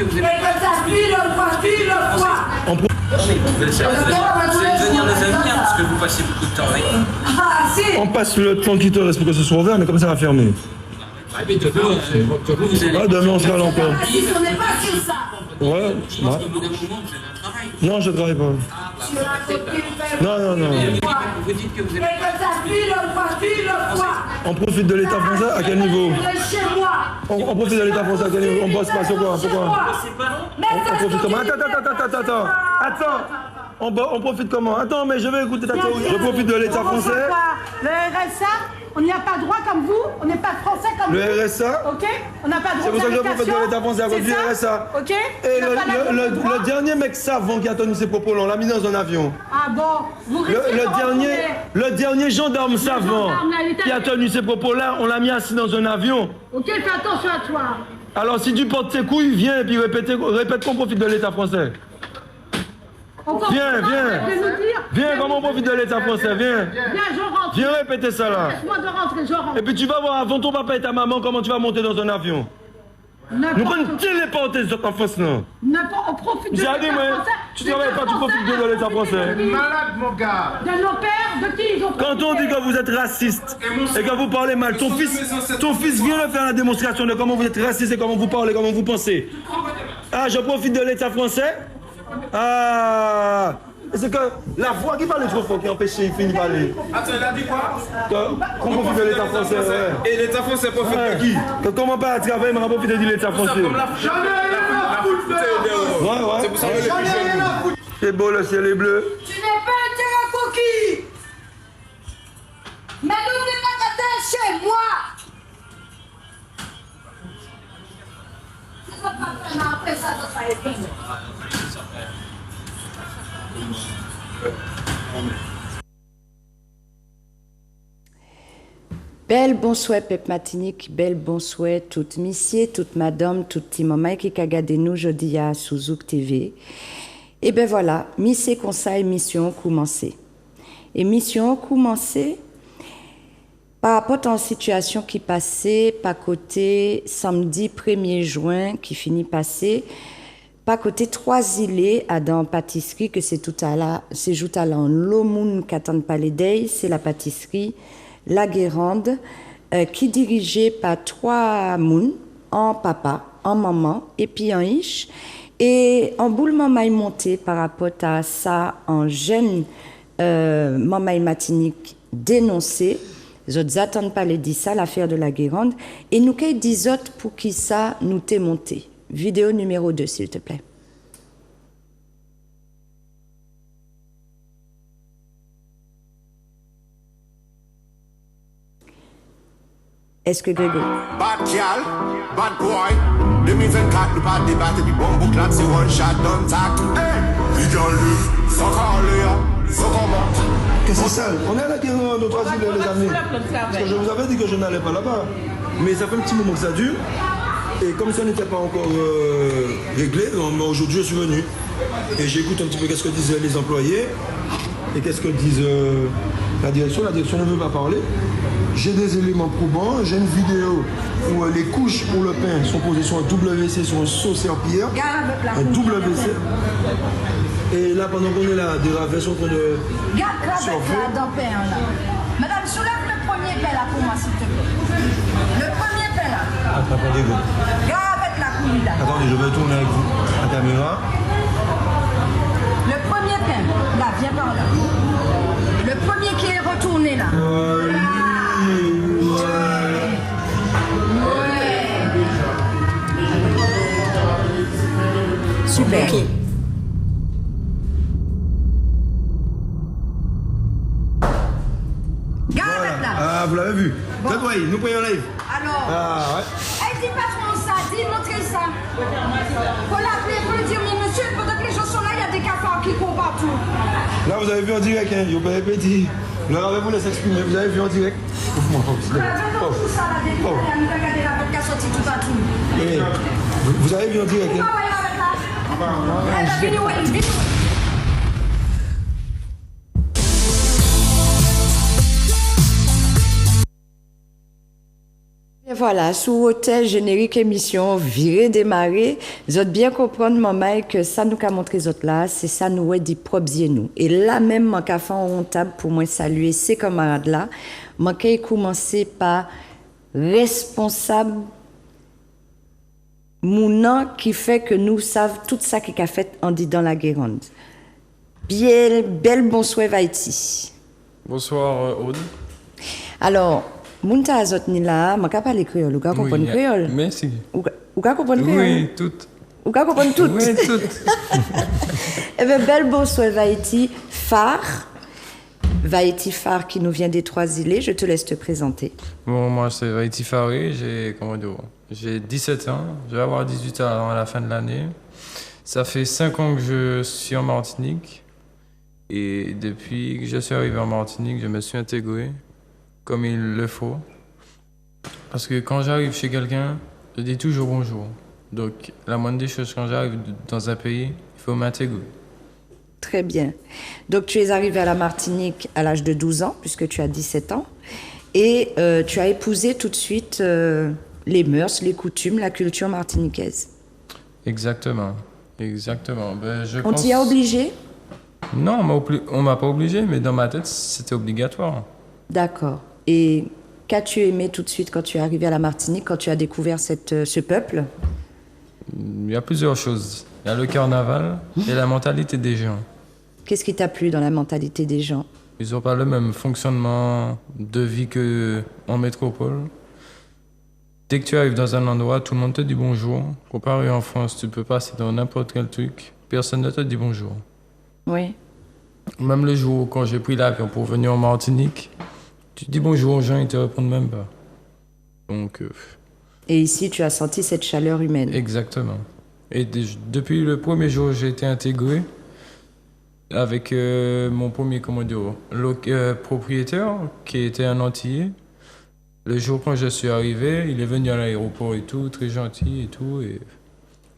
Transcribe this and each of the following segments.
que vous êtes... Et que ça suit le fois, C'est venir les amis, parce que vous passez beaucoup de temps avec nous. Ah, si. On passe le temps qu'il te reste pour que ce soit ouvert, mais comme ça va fermer. Ah, mais demain, vous allez... Ah, demain on sera là encore. Si on n'est pas sur ça. Ouais. Je pense qu'au bout d'un moment, vous avez un travail. Non, je travaille pas. Sur un côté, Non. Vous dites que vous et êtes... que ça suit le fois. On profite de l'État français à quel niveau? Chez moi. On profite de l'État français à quel niveau? On bosse pas sur quoi? Pourquoi? On profite comment? Attends. On profite comment? Attends, mais je vais écouter ta théorie. Je profite de l'État français. Le RSA, on n'y a pas droit comme vous, on n'est pas français comme Le vous. RSA? Ok. On n'a pas droit C'est pour ça que je profite de l'État français à cause du RSA. Ok. Et le dernier mec savant qui a tenu ses propos, on l'a mis dans un avion. Ah bon, vous risquez de retourner. Le dernier gendarme savant qui a tenu ces propos-là, on l'a mis assis dans un avion. Ok, fais attention à toi. Alors si tu portes tes couilles, viens et puis répète qu'on profite de l'État français. Viens, comment on profite de l'État français, viens. Viens, je rentre. Viens répéter ça là. Laisse-moi de rentrer, je rentre. Et puis tu vas voir avant ton papa et ta maman comment tu vas monter dans un avion. Nous prenons les portes des autres en France là. On profite de J'ai l'État dit, mais français. tu travailles pas, tu profites de l'État français. Malade, mon gars. De nos pères, de qui ils ont Quand on dit que vous êtes raciste et que vous parlez mal, ton fils vient de faire la démonstration de comment vous êtes raciste et comment vous parlez, comment vous pensez. Ah, je profite de l'État français. Ah, c'est que la voix qui parle trop fort qui empêche il finit de parler. Attends, il a dit quoi? Qu'on profite de l'État français, ouais. Et l'État français profite de qui? Que comment pas à travailler, mais on profite de l'État français. J'en ai rien à foutre. Ouais. C'est pour ça que les plus jeunes. C'est beau, le ciel est bleu. Tu n'es pas un terrain coquille. Mais n'oublie pas que t'es chez moi. Après ça, ça va être fini. Belle bonsoir Pep Matinique, belle bonsoir toute missier, toute madame, toute petit maman qui a regardé nous jeudi à Souzouk TV. Et ben voilà, missier conseil, mission commencée. Et mission commencée par rapport à une situation qui passait par côté samedi 1er juin qui finit passer par côté Trois-Îlets à dans pâtisserie que c'est tout à l'heure, c'est juste à l'an Lomoun qu'attend pas les days, c'est la pâtisserie La Guérande qui dirigée par 3 moun, en papa, en maman et puis en iche. Et en boule maman monté par rapport à ça en jeune maman Matinique dénoncé. Les autres n'attendent pas les dit ça, l'affaire de La Guérande. Et nous qu'est des autres pour qui ça nous t'est monté. Vidéo numéro 2, s'il te plaît. Est-ce que Grégo? Bad girl, bad boy. 2024, nous pas débattre du bon boucle là, c'est one shot, don't talk. Hey, sans parler, sans comment. Qu'est-ce que c'est ça? On est à La Guérande, aux Trois-Îlets, les amis. Parce que je vous avais dit que je n'allais pas là-bas. Mais ça fait un petit moment que ça dure. Et comme ça n'était pas encore réglé, aujourd'hui je suis venu. Et j'écoute un petit peu qu'est-ce que disent les employés. Et qu'est-ce que disent la direction. La direction ne veut pas parler. J'ai des éléments probants. J'ai une vidéo où les couches pour le pain sont posées sur un WC, sur un seau serpillière. Un WC. Et là, pendant qu'on est là, des ravets sont en train de... Garde cravette là dans le pain là. Madame, soulève le premier pain là pour moi s'il te plaît. Le premier pain là. Attendez-vous. Gravette là pour lui là. Attendez, je vais tourner avec vous la caméra. Le premier pain, là, viens par là. Le premier qui est retourné là. Super. Okay. Gravette là. Ah, vous l'avez vu. Bon. Faites nous prenons live. Alors. Ah, ouais. Elle dit pas trop ça, dis montrez ça. Faut l'appeler, faut lui dire, mon monsieur, pendant que les gens sont là, il y a des cafards qui courent partout. Là, vous avez vu en direct, hein. Yo, petit. Leur avez-vous laissé exprimer, vous avez vu en direct. Ouvre-moi, Tout ça là, des fois, elle nous a regardé la vodka sortie tout partout. Vous avez vu en direct, hein. Elle va venir, ouais, Et voilà, sous hôtel, générique émission, viré démarrer, vous êtes bien comprendre, maman, que ça nous a montré autres là, c'est ça nous dit propres nous. Et là même, mon café en table pour moi saluer ces camarades là, moi qui commencer par responsable mon qui fait que nous savons tout ça qui a fait en dit dans la Guérande. Bien, belle bonsoir Vaiti. Bonsoir Aude. Alors, Mounta azot ni là, je ne parle pas créole. Vous comprenez créole? Merci. Vous comprenez créole? Oui, tout. Vous comprenez tout? Oui, tout. Eh bien, belle bonsoir Vaiti Phare. Vaiti Phare qui nous vient des Trois-Îlets. Je te laisse te présenter. Bon, moi c'est Vaiti Faré, j'ai 17 ans, je vais avoir 18 ans à la fin de l'année. Ça fait 5 ans que je suis en Martinique. Et depuis que je suis arrivé en Martinique, je me suis intégré comme il le faut. Parce que quand j'arrive chez quelqu'un, je dis toujours bonjour. Donc la moindre des choses, quand j'arrive dans un pays, il faut m'intégrer. Très bien. Donc tu es arrivé à la Martinique à l'âge de 12 ans, puisque tu as 17 ans. Et tu as épousé tout de suite les mœurs, les coutumes, la culture martiniquaise. Exactement. Exactement. Ben, On t'y a obligé? Non, on m'a pas obligé, mais dans ma tête, c'était obligatoire. D'accord. Et qu'as-tu aimé tout de suite quand tu es arrivé à la Martinique, quand tu as découvert ce peuple? Il y a plusieurs choses. Il y a le carnaval et la mentalité des gens. Qu'est-ce qui t'a plu dans la mentalité des gens? Ils n'ont pas le même fonctionnement de vie qu'en métropole. Dès que tu arrives dans un endroit, tout le monde te dit bonjour. Comparé en France, tu peux passer dans n'importe quel truc, personne ne te dit bonjour. Oui. Même le jour quand j'ai pris l'avion pour venir en Martinique, tu dis bonjour aux gens, ils te répondent même pas. Donc. Et ici, tu as senti cette chaleur humaine. Exactement. Et depuis le premier jour, j'ai été intégré avec mon premier propriétaire, qui était un Antillais. Le jour quand je suis arrivé, il est venu à l'aéroport et tout, très gentil et tout. Et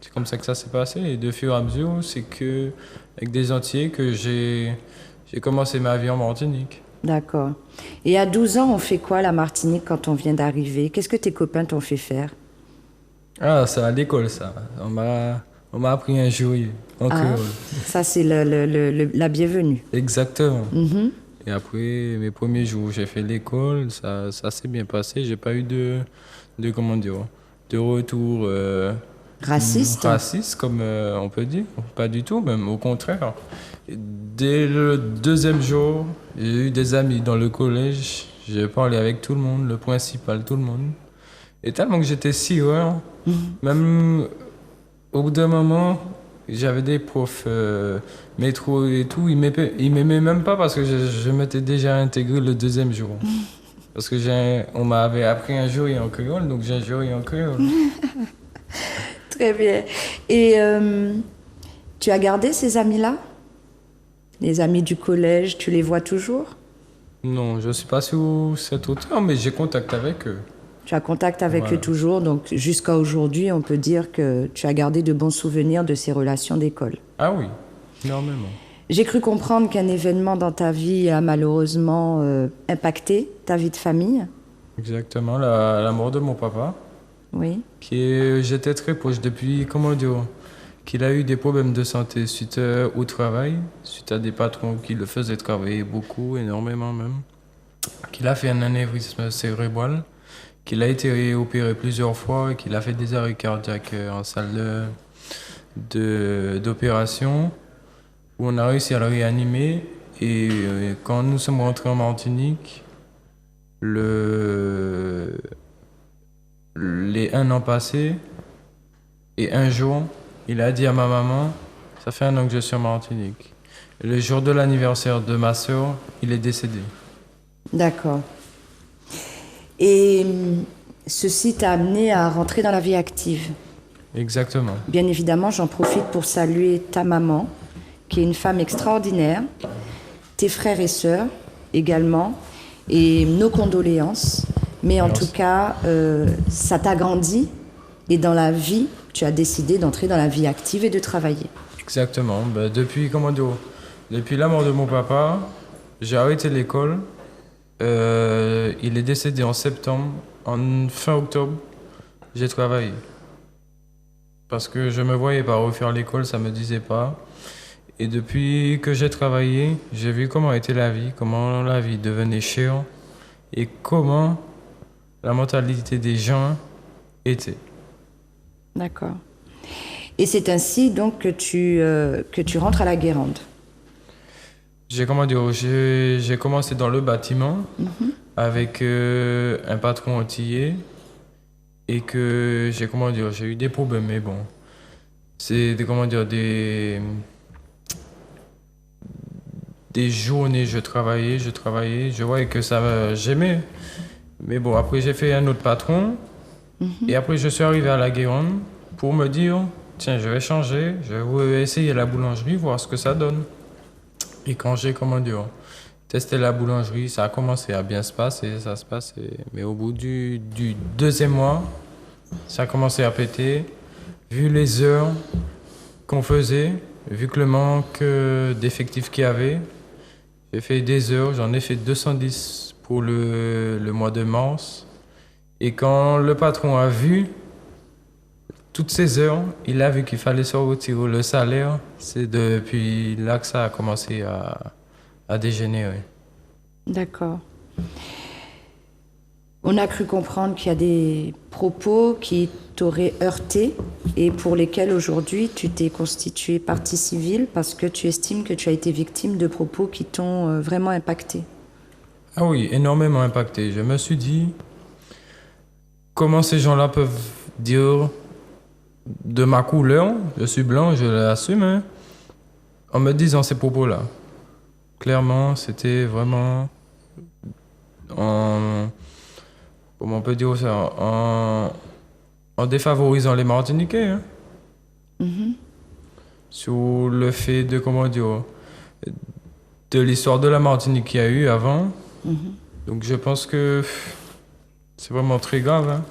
c'est comme ça que ça s'est passé. Et de fur et à mesure, c'est que avec des Antillais que j'ai commencé ma vie en Martinique. D'accord. Et à 12 ans, on fait quoi à la Martinique quand on vient d'arriver? Qu'est-ce que tes copains t'ont fait faire? Ah, c'est à l'école, ça. On m'a appris un jouet en créole. Ça, c'est la bienvenue. Exactement. Et après, mes premiers jours, j'ai fait l'école, ça s'est bien passé. J'ai pas eu de retour raciste, comme on peut dire. Pas du tout, même au contraire. Dès le deuxième jour, j'ai eu des amis dans le collège. J'ai parlé avec tout le monde, le principal, tout le monde. Et tellement que j'étais si heureux, même au bout d'un moment, j'avais des profs métro et tout, ils m'aimaient même pas parce que je m'étais déjà intégré le deuxième jour. Parce que on m'avait appris un jury en créole, donc j'ai un jury en créole. Très bien. Et tu as gardé ces amis-là? Les amis du collège, tu les vois toujours? Non, je suis pas sur cette hauteur, mais j'ai contact avec eux. Tu as contact avec eux toujours, donc jusqu'à aujourd'hui, on peut dire que tu as gardé de bons souvenirs de ces relations d'école. Ah oui, énormément. J'ai cru comprendre qu'un événement dans ta vie a malheureusement impacté ta vie de famille. Exactement, la mort de mon papa. Oui. J'étais très proche depuis, qu'il a eu des problèmes de santé suite au travail, suite à des patrons qui le faisaient travailler beaucoup, énormément même. Qu'il a fait un anévrisme cérébral, qu'il a été opéré plusieurs fois et qu'il a fait des arrêts cardiaques en salle d'opération, où on a réussi à le réanimer. Et quand nous sommes rentrés en Martinique, les 1 an passé, et un jour, il a dit à ma maman, ça fait 1 an que je suis en Martinique. Et le jour de l'anniversaire de ma sœur, il est décédé. D'accord. Et ceci t'a amené à rentrer dans la vie active. Exactement. Bien évidemment, j'en profite pour saluer ta maman, qui est une femme extraordinaire, tes frères et sœurs également, et nos condoléances. Mais en tout cas, ça t'a grandi, et dans la vie, tu as décidé d'entrer dans la vie active et de travailler. Exactement. Depuis la mort de mon papa, j'ai arrêté l'école. Il est décédé en septembre en fin octobre, j'ai travaillé. Parce que je me voyais pas refaire l'école, ça me disait pas. Et depuis que j'ai travaillé, j'ai vu comment était la vie, comment la vie devenait chère et comment la mentalité des gens était. D'accord. Et c'est ainsi donc que tu rentres à la Guérande. J'ai commencé dans le bâtiment avec un patron antillais et que j'ai eu des problèmes, mais bon, c'est des journées je travaillais, je voyais que j'aimais, mais bon, après j'ai fait un autre patron et après je suis arrivé à la Guérande pour me dire tiens, je vais changer, je vais essayer la boulangerie, voir ce que ça donne. Et quand j'ai testé la boulangerie, ça a commencé à bien se passer, ça se passait. Mais au bout du deuxième mois, ça a commencé à péter. Vu les heures qu'on faisait, vu que le manque d'effectifs qu'il y avait, j'ai fait des heures, j'en ai fait 210 pour le mois de mars. Et quand le patron a vu toutes ces heures, il a vu qu'il fallait sortir le salaire. C'est depuis là que ça a commencé à dégénérer. D'accord. On a cru comprendre qu'il y a des propos qui t'auraient heurté et pour lesquels aujourd'hui tu t'es constitué partie civile parce que tu estimes que tu as été victime de propos qui t'ont vraiment impacté. Ah oui, énormément impacté. Je me suis dit, comment ces gens-là peuvent dire de ma couleur, je suis blanc, je l'assume, hein, en me disant ces propos-là. Clairement, c'était vraiment comment on peut dire ça, en défavorisant les Martiniquais. Hein. Sur le fait de, de l'histoire de la Martinique qu'il y a eu avant. Donc je pense que c'est vraiment très grave, hein.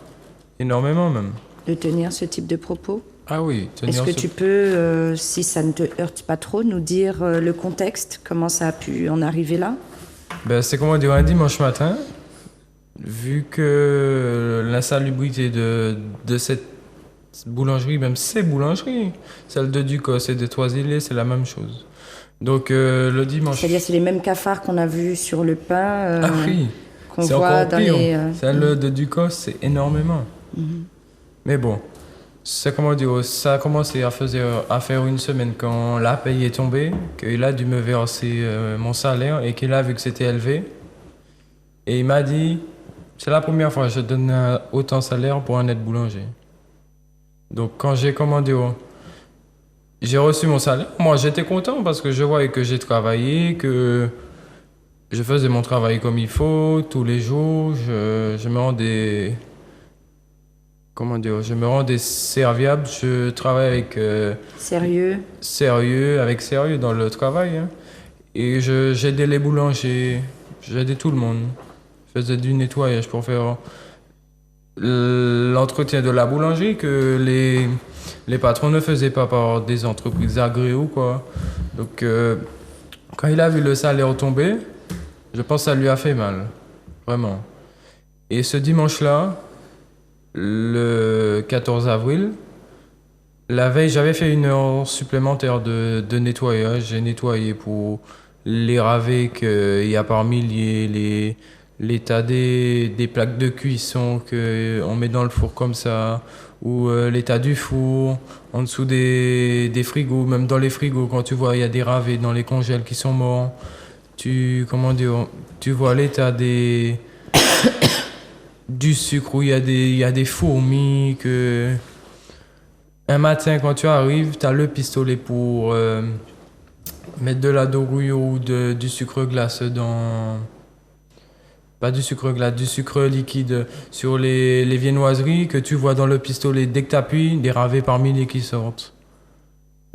Énormément même. De tenir ce type de propos? Ah oui, Est-ce que tu peux, si ça ne te heurte pas trop, nous dire le contexte, comment ça a pu en arriver là? C'est un dimanche matin, vu que l'insalubrité de cette boulangerie, même ces boulangeries, celle de Ducos et de Toisillet, c'est la même chose. Donc le dimanche... C'est-à-dire c'est les mêmes cafards qu'on a vus sur le pain, ah oui, qu'on voit dans pire. les... Celle de Ducos, c'est énormément. Mais bon, ça a commencé à faire une semaine quand la paye est tombée, qu'il a dû me verser mon salaire et qu'il a vu que c'était élevé. Et il m'a dit, c'est la première fois que je donne autant de salaire pour un aide boulanger. Donc quand j'ai reçu mon salaire, moi j'étais content parce que je voyais que j'ai travaillé, que je faisais mon travail comme il faut, tous les jours, je me rendais... je me rendais serviable, je travaille avec... avec sérieux dans le travail. Hein. Et j'aidais les boulangers, j'aidais tout le monde. Je faisais du nettoyage pour faire l'entretien de la boulangerie que les patrons ne faisaient pas par des entreprises agréées ou quoi. Donc quand il a vu le salaire tomber, je pense que ça lui a fait mal, vraiment. Et ce dimanche-là, le 14 avril, la veille, j'avais fait une heure supplémentaire de nettoyage. J'ai nettoyé pour les ravets qu'il y a par milliers, l'état des plaques de cuisson qu'on met dans le four comme ça, ou l'état du four, en dessous des frigos, même dans les frigos, quand tu vois il y a des ravets dans les congèles qui sont morts, tu vois l'état du sucre où il y a des fourmis, que un matin quand tu arrives, tu as le pistolet pour mettre de la dorure ou du sucre glace dans... Pas du sucre glace, du sucre liquide sur les viennoiseries que tu vois dans le pistolet. Dès que tu appuies, des ravets par milliers qui sortent.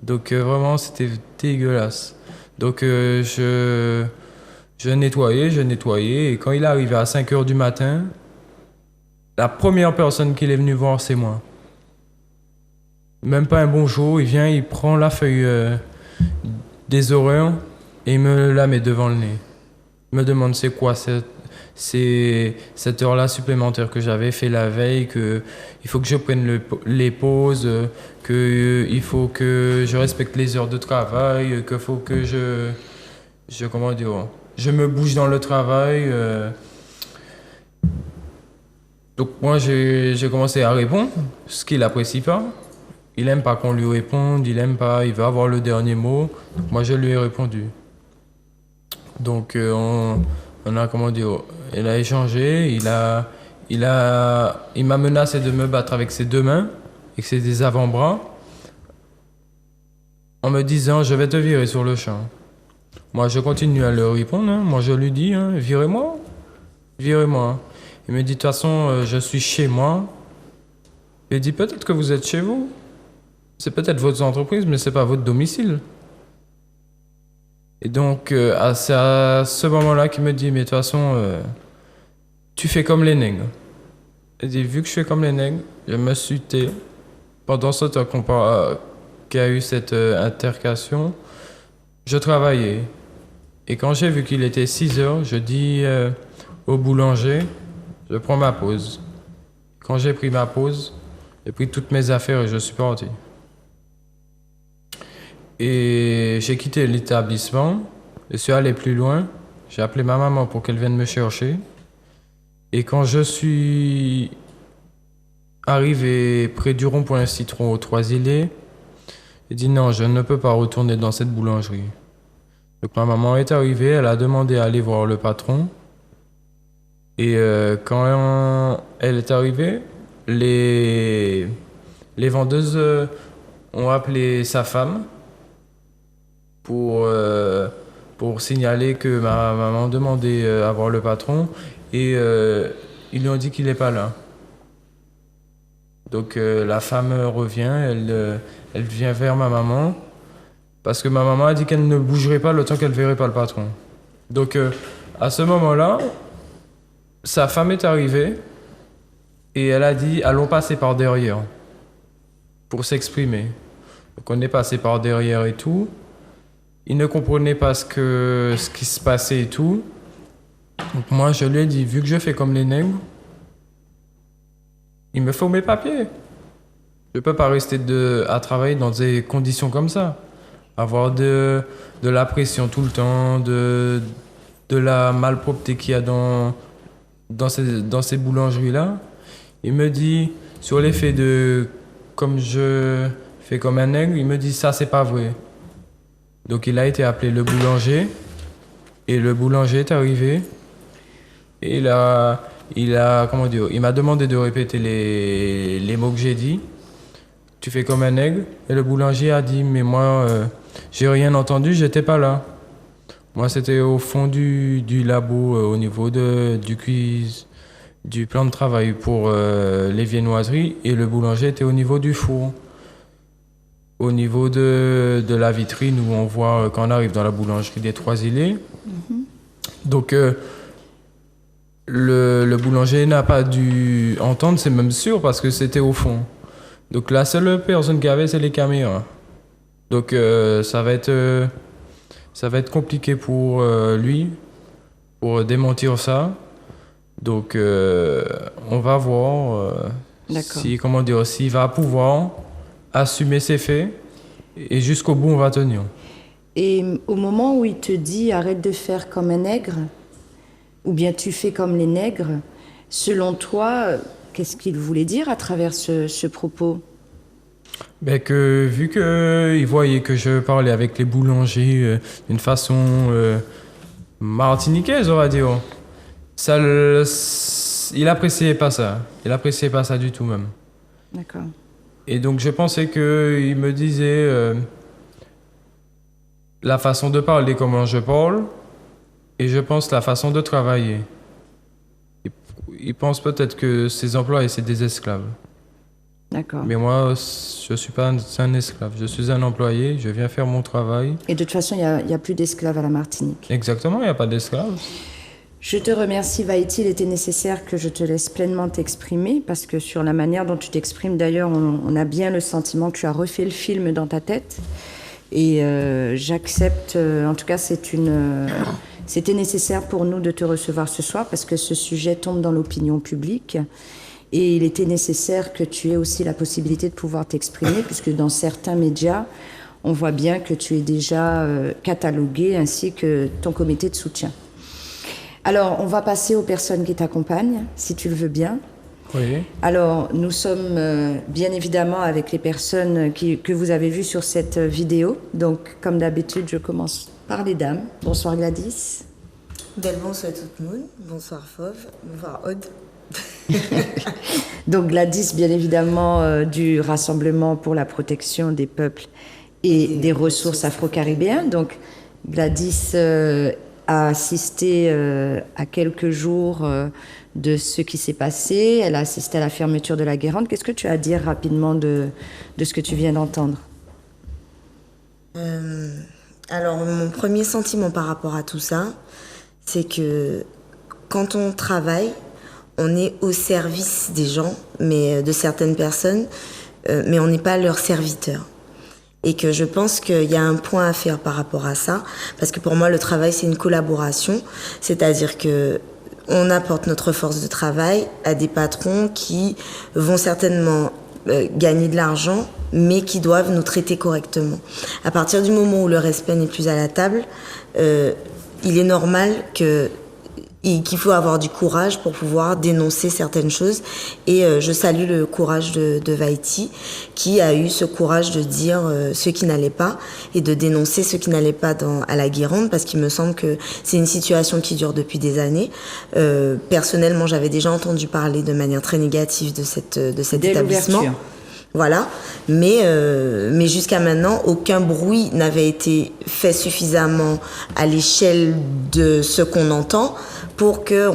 Donc vraiment, c'était dégueulasse. Donc je nettoyais et quand il est arrivé à 5h du matin, la première personne qu'il est venu voir, c'est moi. Même pas un bonjour, il vient, il prend la feuille des horaires et il me la met devant le nez. Il me demande c'est quoi c'est cette heure-là supplémentaire que j'avais fait la veille, que il faut que je prenne les pauses, que il faut que je respecte les heures de travail, qu'il faut que comment dire, je me bouge dans le travail. Donc moi j'ai commencé à répondre, ce qu'il n'apprécie pas. Il aime pas qu'on lui réponde, il aime pas, il veut avoir le dernier mot. Donc moi je lui ai répondu. Donc on a, comment dire, il a échangé, il m'a menacé de me battre avec ses deux mains et que c'est des avant-bras, en me disant je vais te virer sur le champ. Moi je continue à leur répondre, hein. Moi je lui dis virez-moi, virez-moi. Il me dit de toute façon je suis chez moi. Il dit peut-être que vous êtes chez vous. C'est peut-être votre entreprise, mais c'est pas votre domicile. Et donc, c'est à ce moment-là qu'il me dit, mais de toute façon, tu fais comme les nègres. Il dit, vu que je fais comme les nègres, je me suis tais. Pendant ce temps qu'il y a eu cette altercation, je travaillais. Et quand j'ai vu qu'il était 6 heures, je dis au boulanger, je prends ma pause. Quand j'ai pris ma pause, j'ai pris toutes mes affaires et je suis parti. Et j'ai quitté l'établissement, je suis allé plus loin, j'ai appelé ma maman pour qu'elle vienne me chercher. Et quand je suis arrivé près du rond-point Citron aux Trois-Îlets, j'ai dit non, je ne peux pas retourner dans cette boulangerie. Donc ma maman est arrivée, elle a demandé à aller voir le patron. Et quand elle est arrivée, les vendeuses ont appelé sa femme pour signaler que ma maman demandait à voir le patron et ils lui ont dit qu'il n'est pas là. Donc la femme revient, elle vient vers ma maman parce que ma maman a dit qu'elle ne bougerait pas le temps qu'elle ne verrait pas le patron. Donc à ce moment-là, sa femme est arrivée et elle a dit « allons passer par derrière » pour s'exprimer. Donc on est passé par derrière et tout. Il ne comprenait pas ce qui se passait et tout. Donc moi je lui ai dit, vu que je fais comme les nègres, il me faut mes papiers. Je ne peux pas rester à travailler dans des conditions comme ça. Avoir de la pression tout le temps, de la malpropreté qu'il y a dans ces boulangeries-là. Il me dit, sur l'effet de comme je fais comme un nègre, il me dit ça c'est pas vrai. Donc il a été appelé le boulanger et le boulanger est arrivé et il m'a demandé de répéter les mots que j'ai dit. Tu fais comme un nègre. Et le boulanger a dit mais moi j'ai rien entendu, j'étais pas là. Moi c'était au fond du labo au niveau du plan de travail pour les viennoiseries et le boulanger était au niveau du four. Au niveau de la vitrine où on voit quand on arrive dans la boulangerie des Trois-Îlets. Donc le boulanger n'a pas dû entendre, c'est même sûr, parce que c'était au fond. Donc la seule personne qu'il y avait, c'est les caméras. Donc ça va être compliqué pour lui, pour démentir ça. Donc on va voir s'il va pouvoir assumer ses faits et jusqu'au bout on va tenir. Et au moment où il te dit arrête de faire comme un nègre ou bien tu fais comme les nègres, selon toi, qu'est-ce qu'il voulait dire à travers ce propos? Ben que vu qu'il voyait que je parlais avec les boulangers d'une façon martiniquaise, on va dire, il appréciait pas ça. Il appréciait pas ça du tout même. D'accord. Et donc je pensais qu'il me disait la façon de parler, comment je parle, et je pense la façon de travailler. Il pense peut-être que ses employés, c'est des esclaves. D'accord. Mais moi, je ne suis pas un esclave. Je suis un employé, je viens faire mon travail. Et de toute façon, il n'y a plus d'esclaves à la Martinique. Exactement, il n'y a pas d'esclaves. Je te remercie, Vaïti. Il était nécessaire que je te laisse pleinement t'exprimer parce que sur la manière dont tu t'exprimes, d'ailleurs, on a bien le sentiment que tu as refait le film dans ta tête. Et j'accepte, en tout cas, c'est une C'était nécessaire pour nous de te recevoir ce soir parce que ce sujet tombe dans l'opinion publique et il était nécessaire que tu aies aussi la possibilité de pouvoir t'exprimer puisque dans certains médias, on voit bien que tu es déjà catalogué ainsi que ton comité de soutien. Alors, on va passer aux personnes qui t'accompagnent, si tu le veux bien. Oui. Alors, nous sommes bien évidemment avec les personnes que vous avez vues sur cette vidéo. Donc, comme d'habitude, je commence par les dames. Bonsoir Gladys. Bonsoir tout le monde. Bonsoir Fauve. Bonsoir Aude. Donc Gladys, bien évidemment, du Rassemblement pour la protection des peuples et des ressources afro-caribéennes. Donc Gladys a assisté à quelques jours de ce qui s'est passé. Elle a assisté à la fermeture de la Guérande. Qu'est-ce que tu as à dire rapidement de ce que tu viens d'entendre? Alors, mon premier sentiment par rapport à tout ça, c'est que quand on travaille, on est au service des gens, mais de certaines personnes, mais on n'est pas leur serviteur. Et que je pense qu'il y a un point à faire par rapport à ça, parce que pour moi, le travail, c'est une collaboration, c'est-à-dire que on apporte notre force de travail à des patrons qui vont certainement gagner de l'argent, mais qui doivent nous traiter correctement. À partir du moment où le respect n'est plus à la table, il est normal qu'il faut avoir du courage pour pouvoir dénoncer certaines choses. Et je salue le courage de Vaïti, qui a eu ce courage de dire ce qui n'allait pas et de dénoncer ce qui n'allait pas à la Guérande, parce qu'il me semble que c'est une situation qui dure depuis des années. Personnellement, j'avais déjà entendu parler de manière très négative de cet établissement. Voilà, mais jusqu'à maintenant, aucun bruit n'avait été fait suffisamment à l'échelle de ce qu'on entend pour que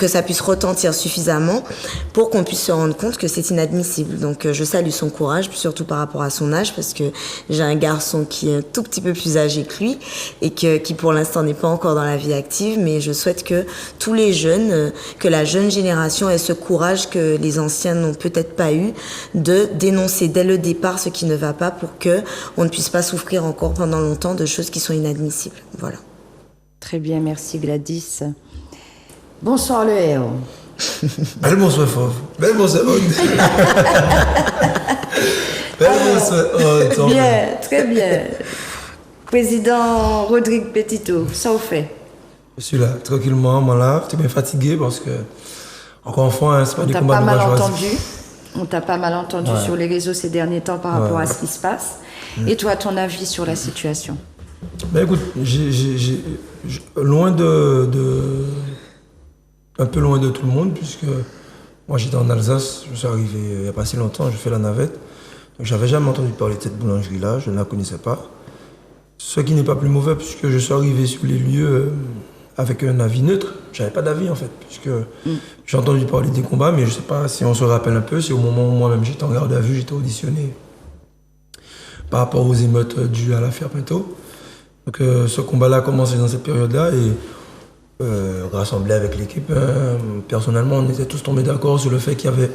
ça puisse retentir suffisamment pour qu'on puisse se rendre compte que c'est inadmissible. Donc je salue son courage, surtout par rapport à son âge, parce que j'ai un garçon qui est un tout petit peu plus âgé que lui et qui pour l'instant n'est pas encore dans la vie active, mais je souhaite que tous les jeunes, que la jeune génération ait ce courage que les anciens n'ont peut-être pas eu, de dénoncer dès le départ ce qui ne va pas pour qu'on ne puisse pas souffrir encore pendant longtemps de choses qui sont inadmissibles. Voilà. Très bien, merci Gladys. Bonsoir le héros. Belle bonsoir Fauve. Belle bonsoir Aude. Belle bonsoir Aude. Bien, très bien. Président Rodrigue Petito, ça vous fait? Je suis là, tranquillement, moi là. Tu es bien fatigué parce que, encore une fois, c'est pas du combat de ma choisie. On t'a pas mal entendu sur les réseaux ces derniers temps par rapport à ce qui se passe. Et toi, ton avis sur la situation? Ben écoute, un peu loin de tout le monde, puisque moi j'étais en Alsace, je suis arrivé il n'y a pas si longtemps, je fais la navette. Donc j'avais jamais entendu parler de cette boulangerie-là, je ne la connaissais pas. Ce qui n'est pas plus mauvais, puisque je suis arrivé sur les lieux avec un avis neutre. J'avais pas d'avis en fait, puisque j'ai entendu parler des combats, mais je ne sais pas si on se rappelle un peu, c'est au moment où moi-même j'étais en garde à vue, j'étais auditionné par rapport aux émeutes dues à l'affaire Pinto. Donc ce combat-là a commencé dans cette période-là et rassemblé avec l'équipe. Personnellement, on était tous tombés d'accord sur le fait qu'il y avait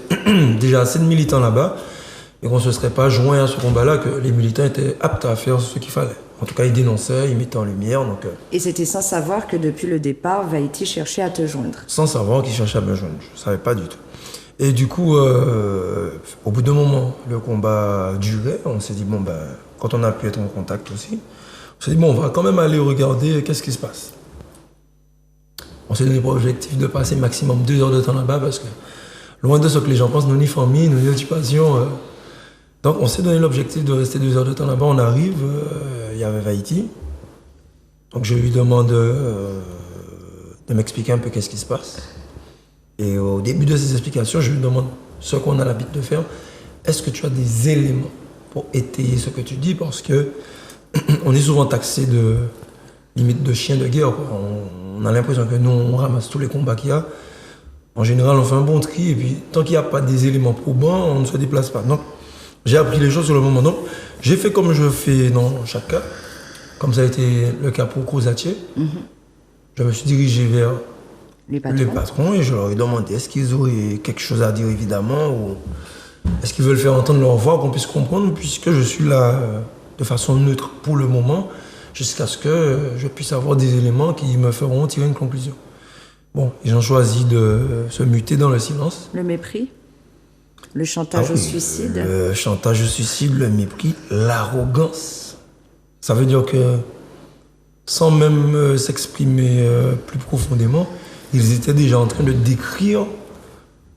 déjà assez de militants là-bas et qu'on ne se serait pas joint à ce combat-là, que les militants étaient aptes à faire ce qu'il fallait. En tout cas, ils dénonçaient, ils mettaient en lumière. Donc, et c'était sans savoir que depuis le départ, Vaïti cherchait à te joindre? Sans savoir qu'il cherchait à me joindre, je ne savais pas du tout. Et du coup, au bout d'un moment, le combat durait. On s'est dit, bon, ben, quand on a pu être en contact aussi, on s'est dit, bon, on va quand même aller regarder qu'est-ce qui se passe. On s'est donné pour objectif de passer maximum 2 heures de temps là-bas parce que, loin de ce que les gens pensent, nous ni famille, nous ni occupation. Donc, on s'est donné l'objectif de rester 2 heures de temps là-bas. On arrive, il y avait Vaïti. Donc, je lui demande de m'expliquer un peu qu'est-ce qui se passe. Et au début de ces explications, je lui demande ce qu'on a l'habitude de faire. Est-ce que tu as des éléments pour étayer ce que tu dis? Parce que on est souvent taxé de limite de chien de guerre, quoi. On a l'impression que nous, on ramasse tous les combats qu'il y a. En général, on fait un bon tri et puis tant qu'il n'y a pas des éléments probants, on ne se déplace pas. Donc, j'ai appris les choses sur le moment. Donc, j'ai fait comme je fais dans chaque cas, comme ça a été le cas pour Crozatier. Je me suis dirigé vers les patrons et je leur ai demandé est-ce qu'ils auraient quelque chose à dire, évidemment, ou est-ce qu'ils veulent faire entendre leur voix, qu'on puisse comprendre, puisque je suis là de façon neutre pour le moment. jusqu'à ce que je puisse avoir des éléments qui me feront tirer une conclusion. Bon, ils ont choisi de se muter dans le silence. Le mépris, le chantage au suicide. Le chantage au suicide, le mépris, l'arrogance. Ça veut dire que, sans même s'exprimer plus profondément, ils étaient déjà en train de décrire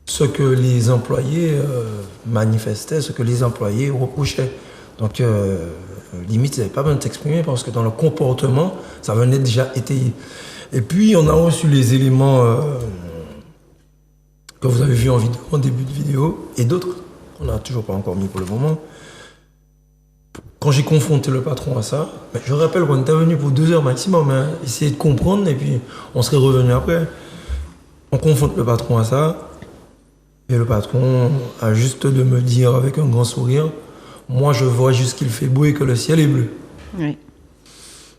ce que les employés manifestaient, ce que les employés reprochaient. Donc, limite, ils n'avaient pas besoin de s'exprimer parce que dans le comportement, ça venait déjà étayer. Et puis, on a reçu les éléments que vous avez vus en début de vidéo et d'autres qu'on n'a toujours pas encore mis pour le moment. Quand j'ai confronté le patron à ça, je rappelle qu'on était venu pour 2 heures maximum, hein, essayer de comprendre et puis on serait revenu après. On confronte le patron à ça et le patron a juste de me dire avec un grand sourire, moi je vois juste qu'il fait beau et que le ciel est bleu. Oui.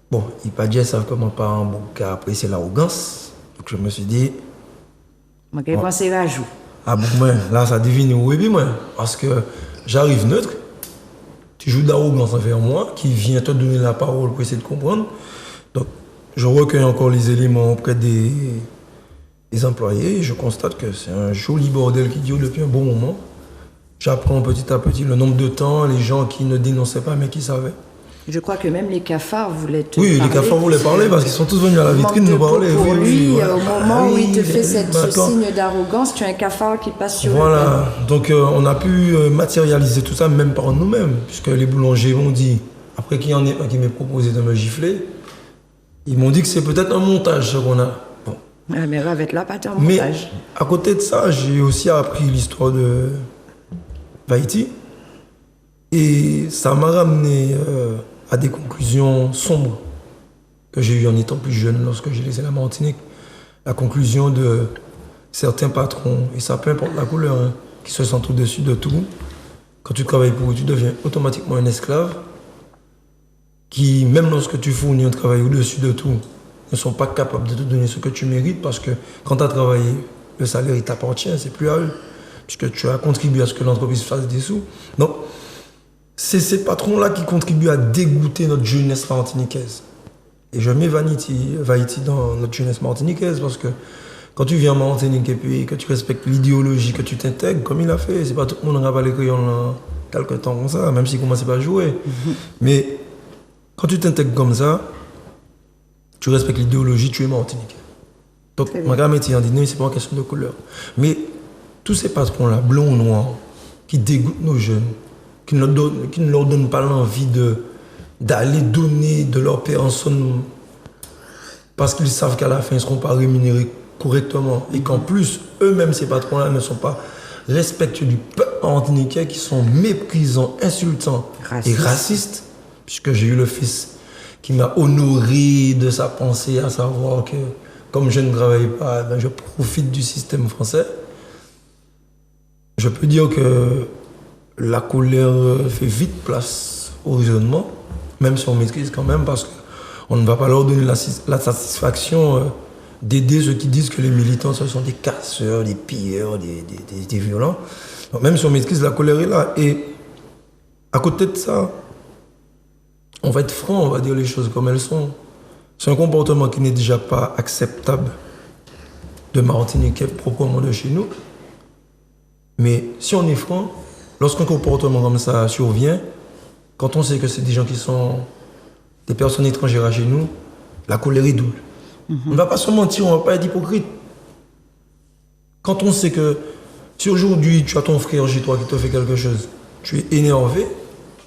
Bon, les Padjais savent comment pas un bon cas apprécier l'arrogance. Donc je me suis dit... Moi, je pense à joue. Ah bon, là ça devine où est moi. Parce que j'arrive neutre, tu joues d'arrogance envers moi, qui vient te donner la parole pour essayer de comprendre. Donc je recueille encore les éléments auprès des employés et je constate que c'est un joli bordel qui dure depuis un bon moment. J'apprends petit à petit le nombre de temps, les gens qui ne dénonçaient pas mais qui savaient. Je crois que même les cafards voulaient te parler. Oui, les cafards voulaient parler parce qu'ils sont tous venus à la vitrine nous parler. Pour lui, ouais. Au moment où il te fait ce signe d'arrogance, tu as un cafard qui passe sur le Voilà, donc on a pu matérialiser tout ça même par nous-mêmes, puisque les boulangers m'ont dit, après qu'il y en ait un qui m'ait proposé de me gifler, ils m'ont dit que c'est peut-être un montage ce qu'on a. Bon. Ah, mais avec là, pas un montage. Mais à côté de ça, j'ai aussi appris l'histoire de Vaïti, et ça m'a ramené à des conclusions sombres que j'ai eues en étant plus jeune lorsque j'ai laissé la Martinique. La conclusion de certains patrons, et ça peu importe la couleur, hein, qui se sentent au-dessus de tout. Quand tu travailles pour eux, tu deviens automatiquement un esclave qui, même lorsque tu fournis un travail au-dessus de tout, ne sont pas capables de te donner ce que tu mérites parce que quand tu as travaillé, le salaire il t'appartient, c'est plus à eux, puisque tu as contribué à ce que l'entreprise fasse des sous. Donc, c'est ces patrons-là qui contribuent à dégoûter notre jeunesse martiniquaise. Et je mets Vaïti dans notre jeunesse martiniquaise parce que quand tu viens en Martinique et puis que tu respectes l'idéologie, que tu t'intègres, comme il a fait, c'est pas tout le monde n'a pas les crayons là quelques temps comme ça, même s'il commençait pas à jouer. Mais quand tu t'intègres comme ça, tu respectes l'idéologie, tu es martiniquais. Donc, ma gamme est indignée, c'est pas une question de couleur. Mais tous ces patrons-là, blancs ou noirs, qui dégoûtent nos jeunes, qui ne leur donnent pas l'envie d'aller donner de leur personne parce qu'ils savent qu'à la fin, ils ne seront pas rémunérés correctement et qu'en plus, eux-mêmes, ces patrons-là, ne sont pas respectueux du peuple martiniquais, qui sont méprisants, insultants et racistes, puisque j'ai eu le fils qui m'a honoré de sa pensée, à savoir que comme je ne travaille pas, ben je profite du système français. Je peux dire que la colère fait vite place au raisonnement, même si on maîtrise quand même, parce qu'on ne va pas leur donner la satisfaction d'aider ceux qui disent que les militants, ce sont des casseurs, des pilleurs, des violents. Donc même si on maîtrise, la colère est là. Et à côté de ça, on va être franc, on va dire les choses comme elles sont. C'est un comportement qui n'est déjà pas acceptable de Martiniquais proprement de chez nous. Mais si on est franc, lorsqu'un comportement comme ça survient, quand on sait que c'est des gens qui sont des personnes étrangères à chez nous, la colère est double. On ne va pas se mentir, on ne va pas être hypocrite. Quand on sait que si aujourd'hui tu as ton frère chez toi qui te fait quelque chose, tu es énervé,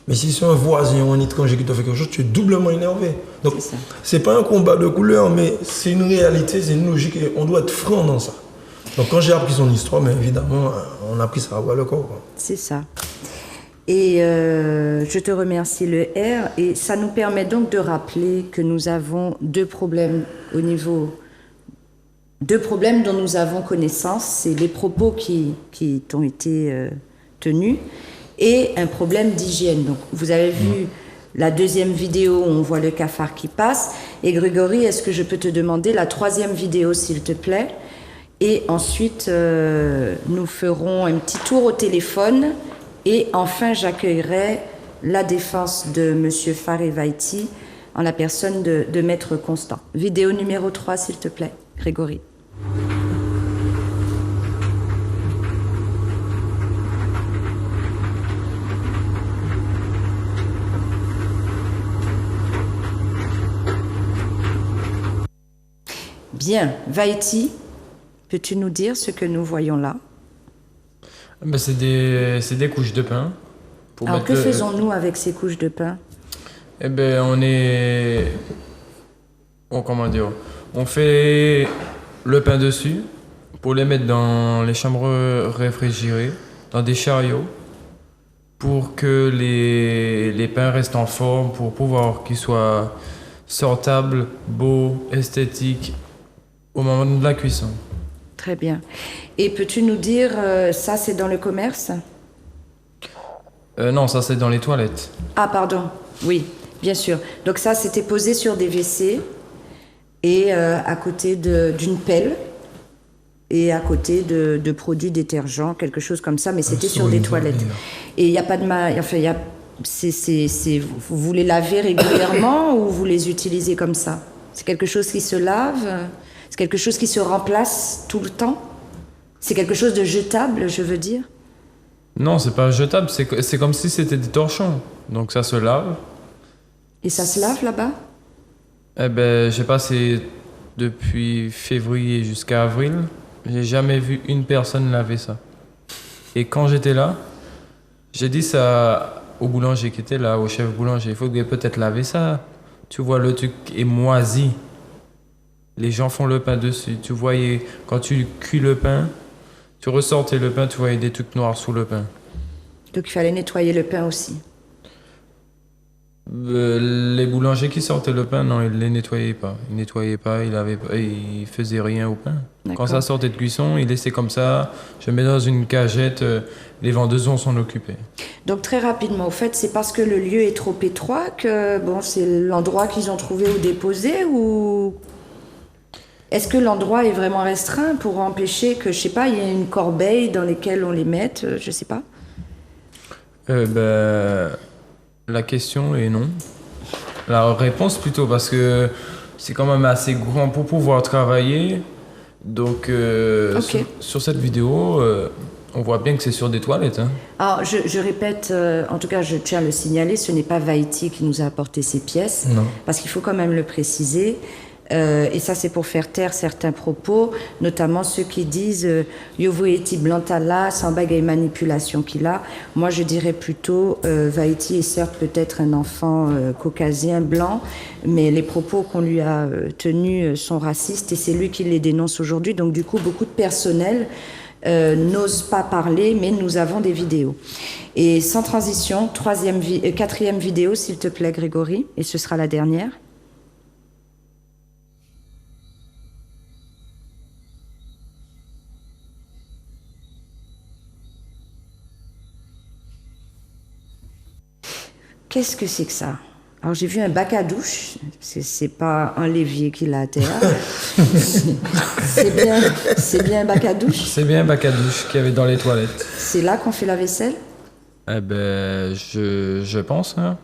mais si c'est un voisin ou un étranger qui te fait quelque chose, tu es doublement énervé. Donc c'est pas un combat de couleur, mais c'est une réalité, c'est une logique et on doit être franc dans ça. Donc quand j'ai appris son histoire, mais évidemment, on a pris ça à bras le corps. C'est ça. Et je te remercie, le R. Et ça nous permet donc de rappeler que nous avons deux problèmes dont nous avons connaissance. C'est les propos qui t'ont été tenus et un problème d'hygiène. Donc vous avez vu la deuxième vidéo où on voit le cafard qui passe. Et Grégory, est-ce que je peux te demander la troisième vidéo, s'il te plaît? Et ensuite, nous ferons un petit tour au téléphone. Et enfin, j'accueillerai la défense de M. Farid Vaïti en la personne de Maître Constant. Vidéo numéro 3, s'il te plaît, Grégory. Bien, Vaïti, peux-tu nous dire ce que nous voyons là? Ben, c'est des couches de pain. Pour Alors, mettre que faisons-nous avec ces couches de pain? Eh ben, comment dire? On fait le pain dessus pour les mettre dans les chambres réfrigérées, dans des chariots, pour que les pains restent en forme, pour pouvoir qu'ils soient sortables, beaux, esthétiques au moment de la cuisson. Très bien. Et peux-tu nous dire, ça c'est dans le commerce? Non, ça c'est dans les toilettes. Ah, pardon. Oui, bien sûr. Donc ça, c'était posé sur des WC et à côté d'une pelle et à côté de produits détergents, quelque chose comme ça, mais c'était sur des toilettes. Et il n'y a pas de vous vous les lavez régulièrement ou vous les utilisez comme ça? C'est quelque chose qui se lave? C'est quelque chose qui se remplace tout le temps? C'est quelque chose de jetable, je veux dire? Non, c'est pas jetable, c'est comme si c'était des torchons. Donc ça se lave. Et ça se lave là-bas? Eh ben, j'ai passé depuis février jusqu'à avril. J'ai jamais vu une personne laver ça. Et quand j'étais là, j'ai dit ça au boulanger qui était là, au chef boulanger. Il faudrait peut-être laver ça. Tu vois, le truc est moisi. Les gens font le pain dessus. Tu voyais, quand tu cuis le pain, tu ressortais le pain, tu voyais des trucs noirs sous le pain. Donc il fallait nettoyer le pain aussi. Les boulangers qui sortaient le pain, non, ils ne les nettoyaient pas. Ils nettoyaient pas, ils faisaient rien au pain. Quand ça sortait de cuisson, ils laissaient comme ça. Je mets dans une cagette, les vendeuses en s'en occupaient. Donc très rapidement, au fait, c'est parce que le lieu est trop étroit que c'est l'endroit qu'ils ont trouvé où déposer, ou est-ce que l'endroit est vraiment restreint pour empêcher que, je sais pas, il y ait une corbeille dans laquelle on les mette, je sais pas? La question est non. La réponse plutôt, parce que c'est quand même assez grand pour pouvoir travailler. Donc sur cette vidéo, on voit bien que c'est sur des toilettes. Hein. Alors je répète, en tout cas je tiens à le signaler, ce n'est pas Vaïti qui nous a apporté ces pièces. Non. Parce qu'il faut quand même le préciser. Et ça, c'est pour faire taire certains propos, notamment ceux qui disent Yovo eti blantala, sans bagaille manipulation qu'il a. Moi, je dirais plutôt Vaïti est certes peut-être un enfant caucasien blanc, mais les propos qu'on lui a tenus sont racistes et c'est lui qui les dénonce aujourd'hui. Donc, du coup, beaucoup de personnel n'ose pas parler, mais nous avons des vidéos. Et sans transition, quatrième vidéo, s'il te plaît, Grégory, et ce sera la dernière. Qu'est-ce que c'est que ça? Alors j'ai vu un bac à douche, c'est pas un l'évier qu'il a à terre. c'est bien un bac à douche? C'est bien un bac à douche qu'il y avait dans les toilettes. C'est là qu'on fait la vaisselle? Eh ben, je pense, hein.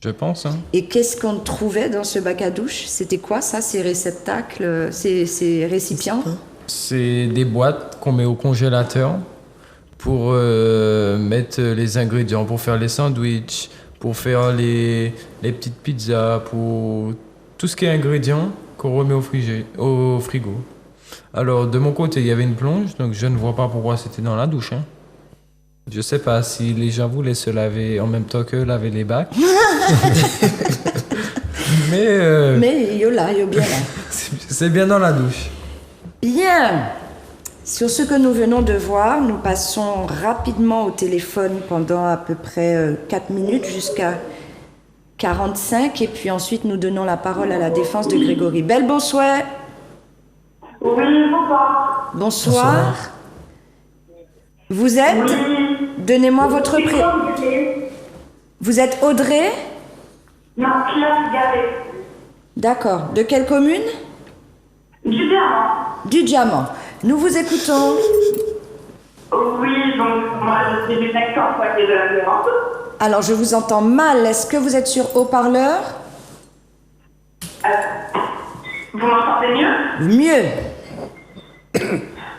Je pense, hein. Et qu'est-ce qu'on trouvait dans ce bac à douche? C'était quoi ça, ces réceptacles, ces récipients? C'est des boîtes qu'on met au congélateur pour mettre les ingrédients, pour faire les sandwichs, pour faire les petites pizzas, pour tout ce qui est ingrédients qu'on remet au frigo. Alors, de mon côté, il y avait une plonge, donc je ne vois pas pourquoi c'était dans la douche. Hein. Je sais pas si les gens voulaient se laver en même temps que laver les bacs. Mais yo là, yo bien là. C'est bien dans la douche. Bien. Sur ce que nous venons de voir, nous passons rapidement au téléphone pendant à peu près 4 minutes jusqu'à 45 et puis ensuite nous donnons la parole à la défense de Grégory. Belle, bonsoir. Oui, bonsoir. Bonsoir. Vous êtes? Oui. Donnez-moi votre prénom. Vous êtes Audrey? Non, Claire Garret. D'accord. De quelle commune? Du Diamant. Du Diamant. Nous vous écoutons. Oui, donc moi je suis une ex-employée de la violence. Alors je vous entends mal. Est-ce que vous êtes sur haut-parleur? Vous m'entendez mieux? Mieux.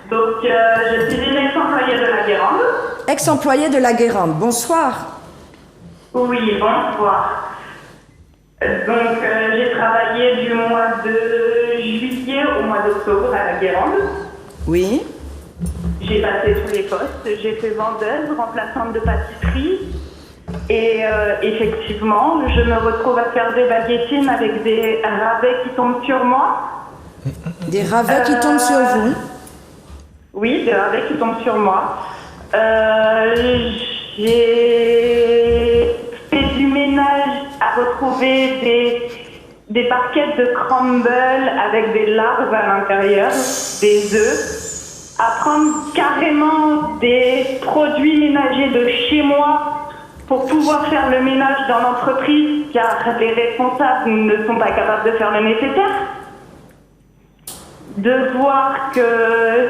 Donc, je suis une ex-employée de la Guérande. Ex-employée de la Guérande. Bonsoir. Oui, bonsoir. Donc, j'ai travaillé du mois de juillet au mois d'octobre à la Guérande. Oui. J'ai passé tous les postes. J'ai fait vendeuse, remplaçante de pâtisserie. Et effectivement, je me retrouve à faire des baguettines avec des ravets qui tombent sur moi. Des ravets qui tombent sur vous? Oui, des ravets qui tombent sur moi. J'ai fait du ménage à retrouver des barquettes de crumble avec des larves à l'intérieur, des œufs, à prendre carrément des produits ménagers de chez moi pour pouvoir faire le ménage dans l'entreprise, car les responsables ne sont pas capables de faire le nécessaire. De voir que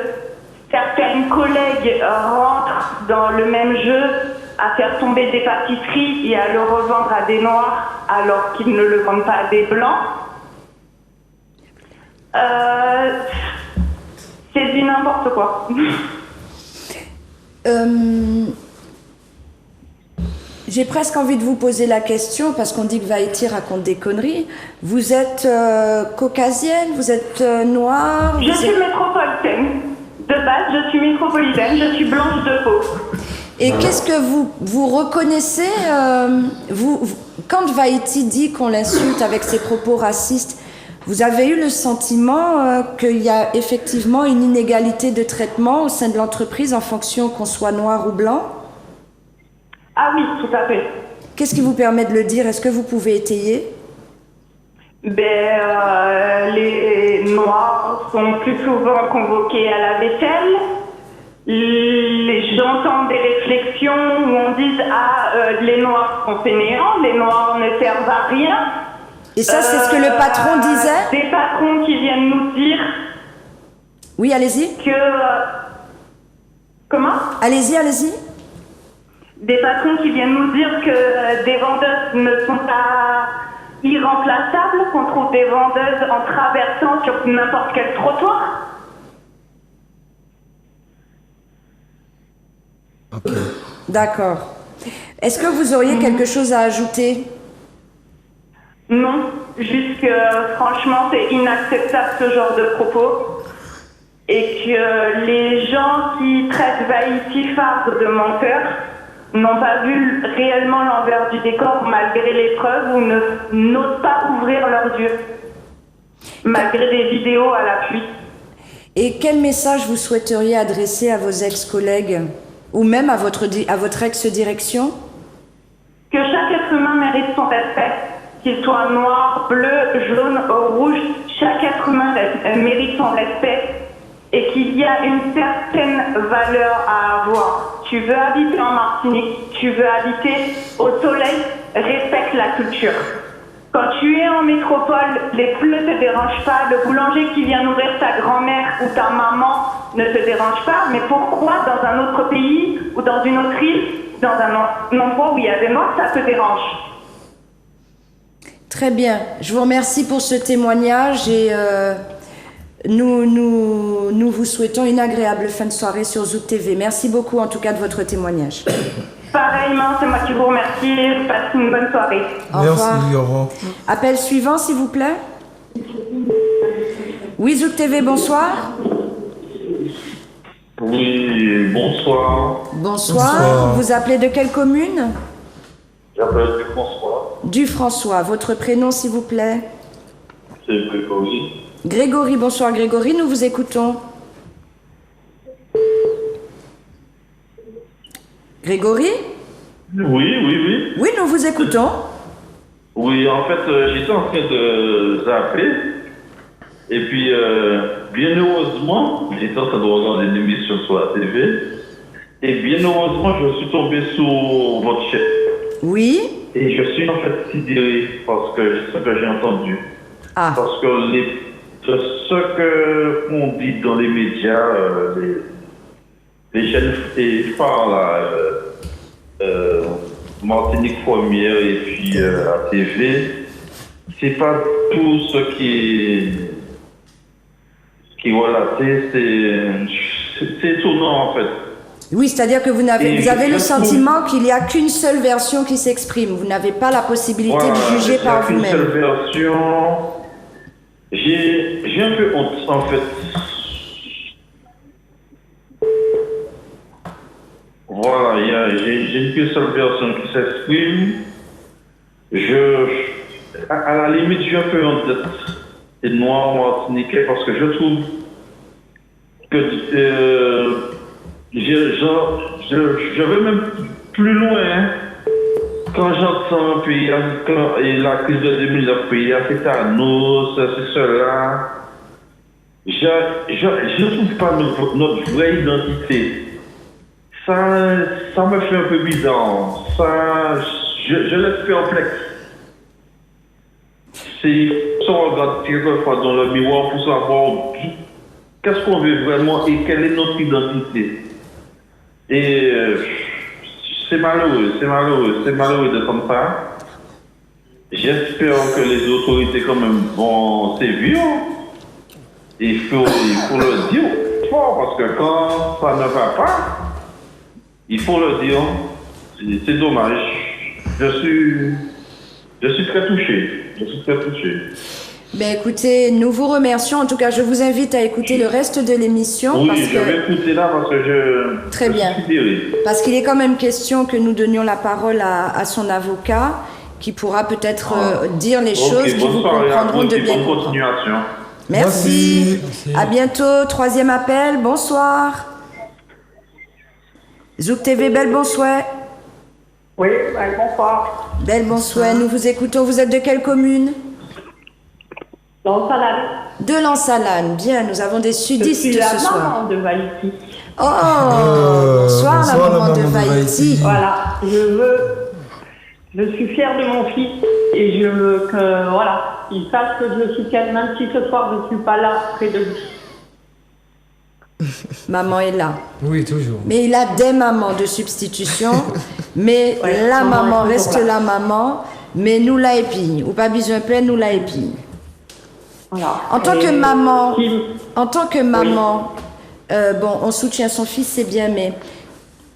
certaines collègues rentrent dans le même jeu à faire tomber des pâtisseries et à le revendre à des noirs alors qu'ils ne le vendent pas à des blancs. C'est du n'importe quoi. J'ai presque envie de vous poser la question, parce qu'on dit que Vaïti raconte des conneries. Vous êtes caucasienne, vous êtes noire? Je suis métropolitaine. De base, je suis métropolitaine, je suis blanche de peau. Et qu'est-ce que vous reconnaissez quand Vaïti dit qu'on l'insulte avec ses propos racistes, vous avez eu le sentiment qu'il y a effectivement une inégalité de traitement au sein de l'entreprise en fonction qu'on soit noir ou blanc? Ah oui, tout à fait. Qu'est-ce qui vous permet de le dire? Est-ce que vous pouvez étayer? Les noirs sont plus souvent convoqués à la vaisselle. J'entends des réflexions où on dit les noirs sont fainéants, les noirs ne servent à rien. Et ça, c'est ce que le patron disait? Des patrons qui viennent nous dire... Oui, allez-y. Comment? Allez-y. Des patrons qui viennent nous dire que des vendeuses ne sont pas irremplaçables, qu'on trouve des vendeuses en traversant sur n'importe quel trottoir. Okay. D'accord. Est-ce que vous auriez quelque chose à ajouter? Non, juste que franchement c'est inacceptable ce genre de propos et que les gens qui traitent Vaïti Farde de menteur n'ont pas vu réellement l'envers du décor malgré les preuves ou n'osent pas ouvrir leurs yeux malgré des vidéos à l'appui. Et quel message vous souhaiteriez adresser à vos ex-collègues ou même à votre ex-direction? Que chaque être humain mérite son respect, qu'il soit noir, bleu, jaune ou rouge, chaque être humain mérite son respect et qu'il y a une certaine valeur à avoir. Tu veux habiter en Martinique, tu veux habiter au soleil, respecte la culture. Quand tu es en métropole, les bleus ne te dérangent pas, le boulanger qui vient nourrir ta grand-mère ou ta maman ne te dérange pas, mais pourquoi dans un autre pays ou dans une autre île, dans un endroit où il y a des noirs, ça te dérange? Très bien, je vous remercie pour ce témoignage et nous vous souhaitons une agréable fin de soirée sur Zouk TV. Merci beaucoup en tout cas de votre témoignage. Pareillement, c'est moi qui vous remercie. Passez une bonne soirée. Merci, au revoir. Appel suivant, s'il vous plaît. Oui, Zouk TV, bonsoir. Oui, bonsoir. Bonsoir. Vous appelez de quelle commune? J'appelle du François. Du François. Votre prénom, s'il vous plaît? C'est Grégory. Grégory, bonsoir Grégory, nous vous écoutons. Grégory? Oui. Oui, nous vous écoutons. Oui, en fait, j'étais en train de zapper. Et puis, bien heureusement, j'étais en train de regarder une émission sur la TV. Et bien heureusement, je suis tombé sur votre chaîne. Oui. Et je suis en fait sidéré parce que ce que j'ai entendu. Ah. Parce que ce qu'on dit dans les médias, les chaînes phares là, Martinique Première et puis la TV, c'est pas tout ce qui est relaté, c'est étonnant en fait. Oui, c'est-à-dire que vous avez le sentiment qu'il n'y a qu'une seule version qui s'exprime. Vous n'avez pas la possibilité de juger par vous-même. Une seule version. J'ai un peu honte en fait. Voilà, j'ai une seule version qui s'exprime. À la limite, j'ai un peu honte d'être noir martiniquais parce que je trouve que je vais même plus loin. Quand j'entends la crise de 2009, c'est à nous, c'est cela. Je ne trouve pas notre vraie identité. Ça me fait un peu bizarre. Je laisse perplexe. Si on regarde quelquefois dans le miroir pour savoir qu'est-ce qu'on veut vraiment et quelle est notre identité. Et c'est malheureux de comme ça. J'espère que les autorités quand même vont sévir. Il faut le dire fort parce que quand ça ne va pas, il faut le dire. C'est dommage. Je suis très touché. Ben écoutez, nous vous remercions. En tout cas, je vous invite à écouter le reste de l'émission. Oui, je vais écouter là parce que Très bien. Parce qu'il est quand même question que nous donnions la parole à son avocat qui pourra peut-être dire les choses qui vous comprendront de bien comprendre. Continuation. Merci. À bientôt. Troisième appel. Bonsoir. Zouk TV, belle bonsoir. Oui, bonsoir. Belle bonsoir. Nous vous écoutons. Vous êtes de quelle commune? L'Ansalane. De l'Ansalane. Bien, nous avons des sudistes ce soir. Je suis la maman de Vaïti. Bonsoir, la maman de Vaïti. Voilà, je suis fière de mon fils et je veux qu'il sache que je le soutienne, même si ce soir je ne suis pas là près de lui. Maman est là. Oui, toujours. Mais il a des mamans de substitution. Mais la maman reste la maman. Mais nous la épille. Ou pas besoin de plaindre, nous la épille. Voilà. En tant que maman, bon, on soutient son fils, c'est bien, mais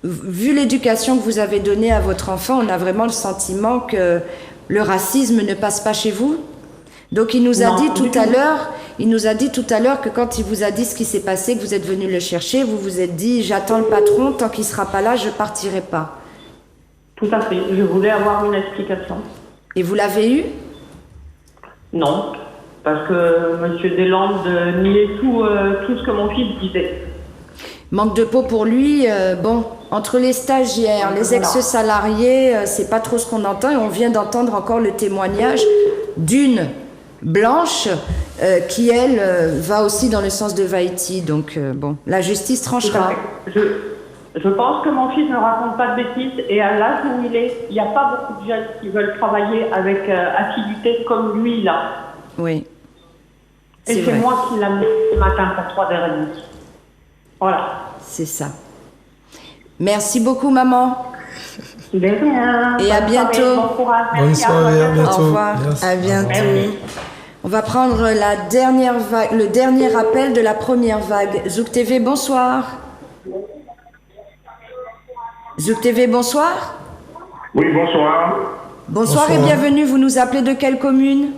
vu l'éducation que vous avez donnée à votre enfant, on a vraiment le sentiment que le racisme ne passe pas chez vous. Donc il nous a dit tout à l'heure que quand il vous a dit ce qui s'est passé, que vous êtes venu le chercher, vous vous êtes dit j'attends le patron, tant qu'il sera pas là, je partirai pas. Tout à fait. Je voulais avoir une explication. Et vous l'avez eu? Non, parce que M. Deslandes niait tout ce que mon fils disait. Manque de peau pour lui, bon, entre les stagiaires, les ex-salariés, c'est pas trop ce qu'on entend et on vient d'entendre encore le témoignage d'une blanche qui, elle, va aussi dans le sens de Vaïti. Donc, bon, la justice tranchera. Je pense que mon fils ne raconte pas de bêtises et à l'âge où il est, il n'y a pas beaucoup de jeunes qui veulent travailler avec assiduité comme lui, là. Oui. Et c'est moi qui l'ai amené ce matin pour 3h30. Voilà. C'est ça. Merci beaucoup, maman. De rien. Et à bientôt. Bon courage. Bonne soirée, à bientôt. Au revoir. Merci. À bientôt. Merci. On va prendre le dernier appel de la première vague. Zouk TV, bonsoir. Zouk TV, bonsoir. Oui, bonsoir. Bonsoir et bienvenue. Vous nous appelez de quelle commune?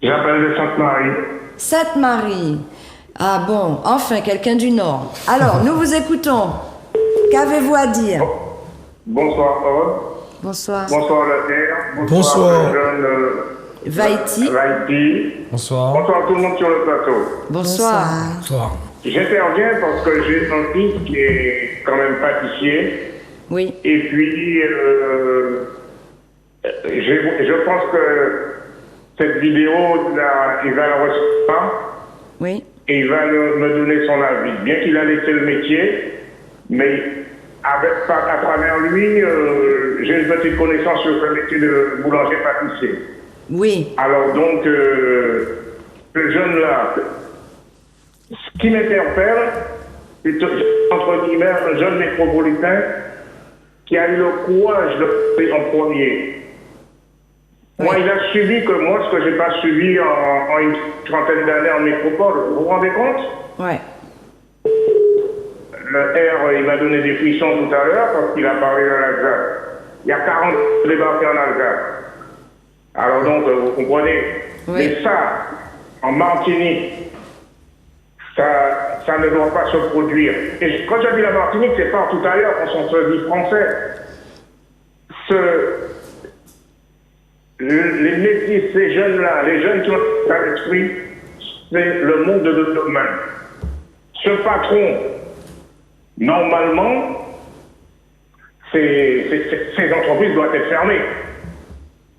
J'appelle de Sainte-Marie. Sainte-Marie. Ah bon, enfin quelqu'un du Nord. Alors, nous vous écoutons. Qu'avez-vous à dire? Bonsoir, Aude. Bonsoir. Bonsoir, le père. Bonsoir. Vaïti. Bonsoir. Bonsoir tout le monde sur le plateau. Bonsoir. Bonsoir. J'interviens parce que j'ai un fils qui est quand même pâtissier. Oui. Et puis, je pense que cette vidéo, il va la recevoir. Oui. Et il va me donner son avis. Bien qu'il a laissé le métier, mais à travers lui, j'ai une petite connaissance sur le métier de boulanger-pâtissier. Oui. Alors donc, ce jeune-là, ce qui m'interpelle, c'est entre guillemets un jeune métropolitain qui a eu le courage de faire en premier. Moi, il a subi que moi, ce que j'ai pas subi en une trentaine d'années en métropole. Vous vous rendez compte? Ouais. Le R, il m'a donné des frissons tout à l'heure parce qu'il a parlé de l'Alsace. Il y a 40 débarqués en Alsace. Alors donc, vous comprenez. Oui. Mais ça, en Martinique, ça ne doit pas se produire. Et quand j'ai dit la Martinique, c'est partout ailleurs qu'on se dit français. Les métis, ces jeunes-là, les jeunes qui ont à l'esprit, c'est le monde de demain. Ce patron, normalement, ces entreprises doivent être fermées.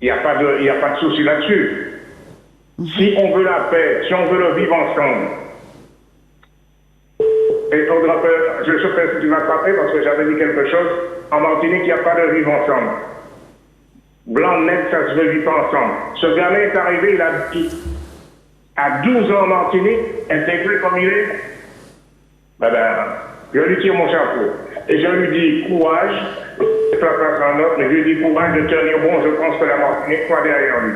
Il n'y a pas de souci là-dessus. Si on veut la paix, si on veut le vivre ensemble, et je sais que tu m'as frappé parce que j'avais dit quelque chose, en Martinique, il n'y a pas de vivre ensemble. Blanc, net, ça se veut vivre ensemble. Ce gamin est arrivé, il a dit, à 12 ans en Martinique, intégré comme il est, je lui tire mon chapeau. Et je lui dis courage, c'est la place en autre, mais je lui dis courage de tenir bon, je pense que la Martinique soit derrière lui.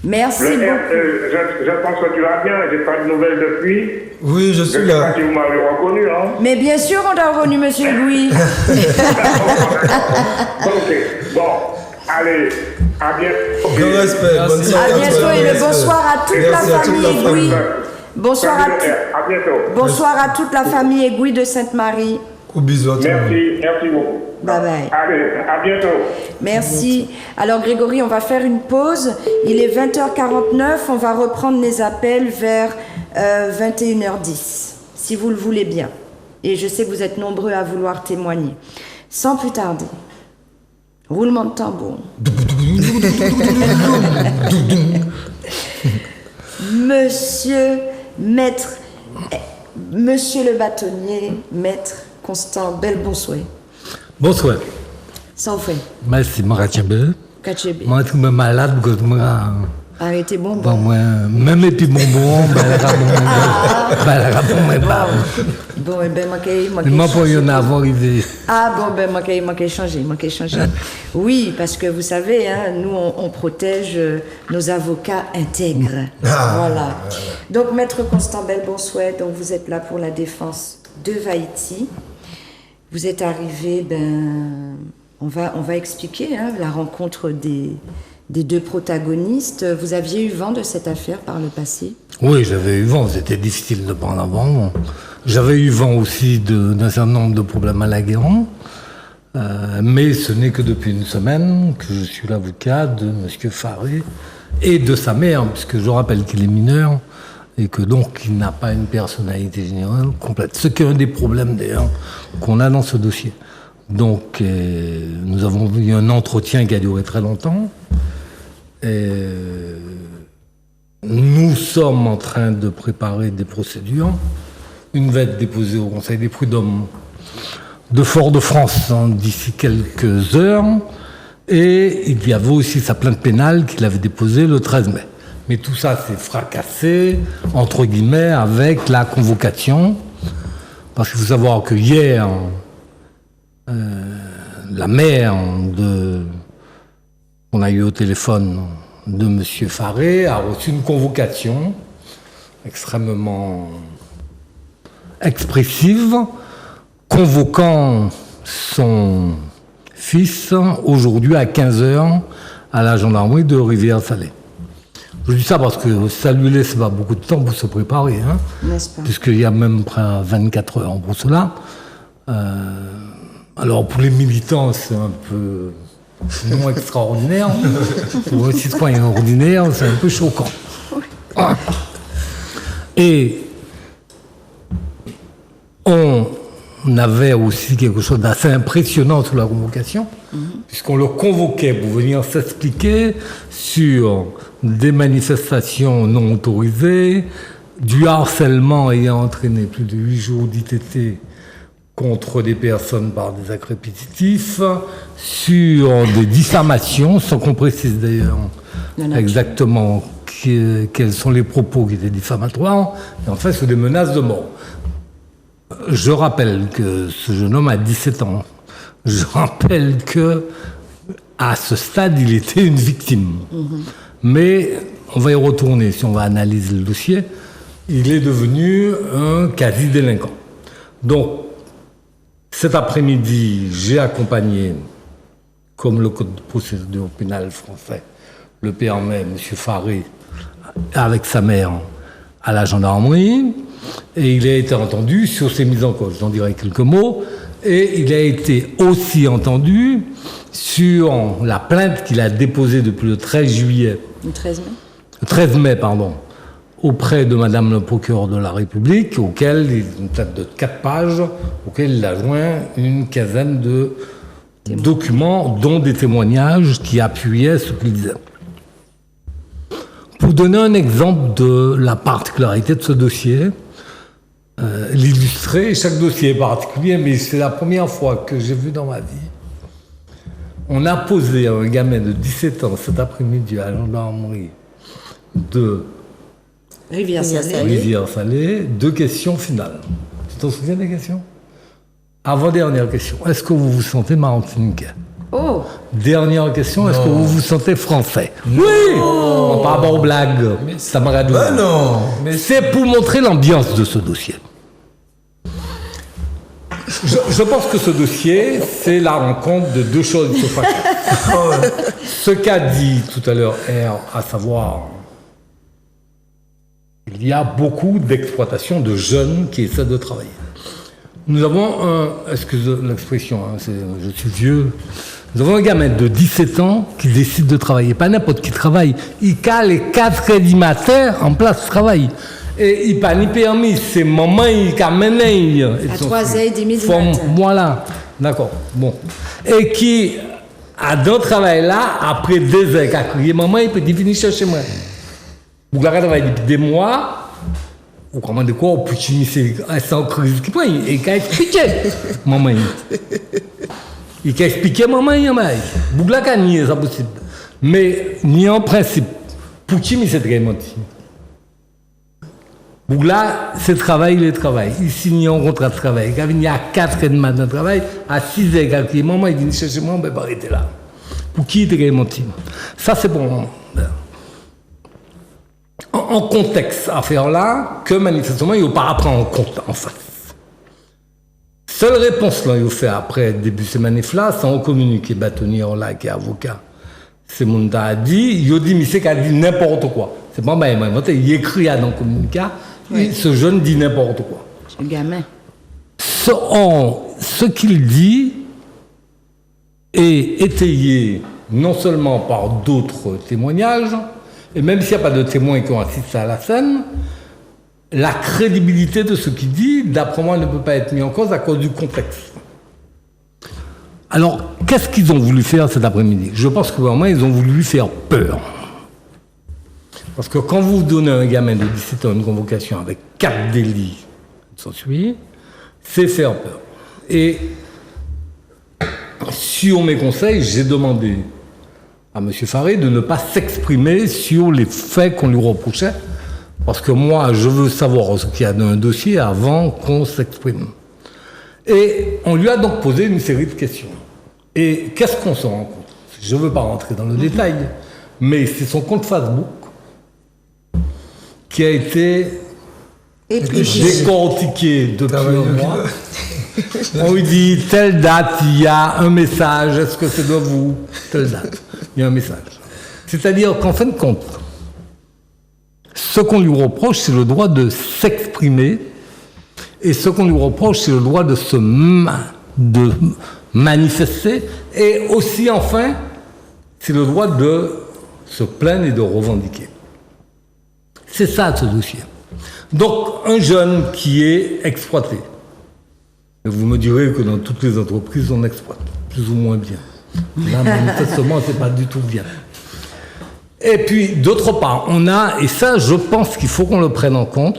Merci beaucoup. Je pense que tu vas bien, j'ai pas de nouvelles depuis. Oui, je suis là. Je sais pas si vous m'avez reconnu, hein. Mais bien sûr, on t'a reconnu, monsieur Louis. Ok, bon, allez, à bientôt. Grand respect, bonne soirée. À bientôt et le bonsoir à toute la famille Aiguille. Bonsoir à bientôt. Bonsoir à toute la famille Aiguille de Sainte-Marie. Gros bisous à tout le monde. Merci beaucoup. Bye bye. Allez, à bientôt. Merci. Alors Grégory, on va faire une pause. Il est 20h49. On va reprendre les appels vers 21h10, si vous le voulez bien. Et je sais que vous êtes nombreux à vouloir témoigner. Sans plus tarder, roulement de tambour. Monsieur le bâtonnier, maître Constant Belbonsouet. Bonsoir. Ça vous fait? Merci, Marachebe. Kachebe. Moi, je suis malade parce que moi. Arrêtez bonbon. Bon, moi, même et puis bonbon, bon, et ben, moi, pour y en avoir idée. Ah bon, ben, moi, changé. Oui, parce que vous savez, hein, nous, on protège nos avocats intègres. Voilà. Donc, maître Constant Belbonsouet, donc vous êtes là pour la défense de Vaïti. Vous êtes arrivé, on va expliquer la rencontre des deux protagonistes. Vous aviez eu vent de cette affaire par le passé? Oui, j'avais eu vent. C'était difficile de prendre avant. J'avais eu vent aussi d'un certain nombre de problèmes à la Guérande. Mais ce n'est que depuis une semaine que je suis l'avocat de M. Faré et de sa mère, puisque je rappelle qu'il est mineur et que donc il n'a pas une personnalité générale complète. Ce qui est un des problèmes d'ailleurs qu'on a dans ce dossier. Donc nous avons eu un entretien qui a duré très longtemps. Et nous sommes en train de préparer des procédures. Une va être déposée au Conseil des prud'hommes de Fort-de-France d'ici quelques heures. Et il y avait aussi sa plainte pénale qu'il avait déposée le 13 mai. Mais tout ça s'est fracassé, entre guillemets, avec la convocation. Parce qu'il faut savoir que hier, la mère qu'on a eu au téléphone de M. Faré a reçu une convocation extrêmement expressive, convoquant son fils aujourd'hui à 15h à la gendarmerie de Rivière-Salée. Je dis ça parce que ça lui laisse pas beaucoup de temps pour se préparer, hein, n'est-ce pas? Puisqu'il y a même près 24 heures pour cela. Alors pour les militants, c'est un peu non extraordinaire. Pour un citoyen ordinaire, c'est un peu choquant. Et on avait aussi quelque chose d'assez impressionnant sur la convocation, puisqu'on le convoquait pour venir s'expliquer sur des manifestations non autorisées, du harcèlement ayant entraîné plus de 8 jours d'ITT contre des personnes par des actes répétitifs, sur des diffamations, sans qu'on précise d'ailleurs exactement quels sont les propos qui étaient diffamatoires, et en fait sur des menaces de mort. Je rappelle que ce jeune homme a 17 ans. Je rappelle que à ce stade, il était une victime. Mais on va y retourner si on va analyser le dossier. Il est devenu un quasi-délinquant. Donc, cet après-midi, j'ai accompagné, comme le code de procédure pénale français le permet, M. Faré, avec sa mère, à la gendarmerie. Et il a été entendu sur ses mises en cause. J'en dirai quelques mots. Et il a été aussi entendu sur la plainte qu'il a déposée depuis le 13 juillet. Le 13 mai. Le 13 mai, pardon. Auprès de Madame le procureur de la République, une plainte de 4 pages, auquel il a joint une quinzaine de documents, dont des témoignages qui appuyaient ce qu'il disait. Pour donner un exemple de la particularité de ce dossier, l'illustrer, chaque dossier est particulier, mais c'est la première fois que j'ai vu dans ma vie. On a posé à un gamin de 17 ans cet après-midi à la gendarmerie de Rivière-Salée, 2 questions finales. Tu t'en souviens des questions? Avant-dernière question, est-ce que vous vous sentez martiniquais? Oh! Dernière question, est-ce que vous vous sentez français? Oui! Par rapport aux blagues, ça m'a radoué. Non! Mais c'est pour montrer l'ambiance de ce dossier. Je pense que ce dossier, c'est la rencontre de 2 choses qui se fâchent. Ce qu'a dit tout à l'heure R, à savoir, il y a beaucoup d'exploitation de jeunes qui essaient de travailler. Nous avons excusez l'expression, je suis vieux, nous avons un gamin de 17 ans qui décide de travailler. Pas n'importe qui travaille. Il cale les 4 du matin en place de travail. Et il n'a pas ni permis. C'est maman qui a mené. À 3h30 du matin. Voilà. D'accord. Bon. Et qui a dans travail là, après 2 heures, qui a crié, maman, il peut venir chercher moi. Vous avez travaillé depuis des mois. Vous commandez quoi au Poutine, c'est en crise qui prend. Et qui a expliqué. Maman. Il a expliqué, maman, il y a mal. Vous avez nié, c'est possible. Mais, ni en principe, Poutine, c'est très menti. Bougla, c'est travail, il travail. Il signe un contrat de travail. Quand il y a 4 heures de matin de travail, à 6 heures, quand il maman, il dit chercher moi, on peut pas arrêter là. Pour qui il est menti? Ça, c'est pour moi. En contexte, affaire là, que manifestement, il ne faut pas prendre en compte en face. Seule réponse là, il fait après début de ces manifs-là, c'est un communiqué bâtonnier là, qui est avocat. C'est mon a dit, il dit, mais c'est qu'il a dit n'importe quoi. C'est pas mal, il écrit dans le communiqué. Oui. Ce jeune dit n'importe quoi. Le gamin. Ce qu'il dit est étayé non seulement par d'autres témoignages, et même s'il n'y a pas de témoins qui ont assisté à la scène, la crédibilité de ce qu'il dit, d'après moi, ne peut pas être mise en cause à cause du contexte. Alors, qu'est-ce qu'ils ont voulu faire cet après-midi? Je pense que vraiment, ils ont voulu lui faire peur. Parce que quand vous donnez à un gamin de 17 ans une convocation avec 4 délits, c'est faire peur. Et sur mes conseils, j'ai demandé à M. Faré de ne pas s'exprimer sur les faits qu'on lui reprochait, parce que moi, je veux savoir ce qu'il y a dans un dossier avant qu'on s'exprime. Et on lui a donc posé une série de questions. Et qu'est-ce qu'on se rend compte? Je ne veux pas rentrer dans le détail, mais c'est son compte Facebook qui a été décortiqué depuis un mois. On lui dit, telle date, il y a un message, est-ce que c'est de vous? Telle date, il y a un message. C'est-à-dire qu'en fin de compte, ce qu'on lui reproche, c'est le droit de s'exprimer, et ce qu'on lui reproche, c'est le droit de de manifester, et aussi, enfin, c'est le droit de se plaindre et de revendiquer. C'est ça, ce dossier. Donc, un jeune qui est exploité. Et vous me direz que dans toutes les entreprises, on exploite, plus ou moins bien. Là, manifestement, c'est pas du tout bien. Et puis, d'autre part, on a, et ça, je pense qu'il faut qu'on le prenne en compte,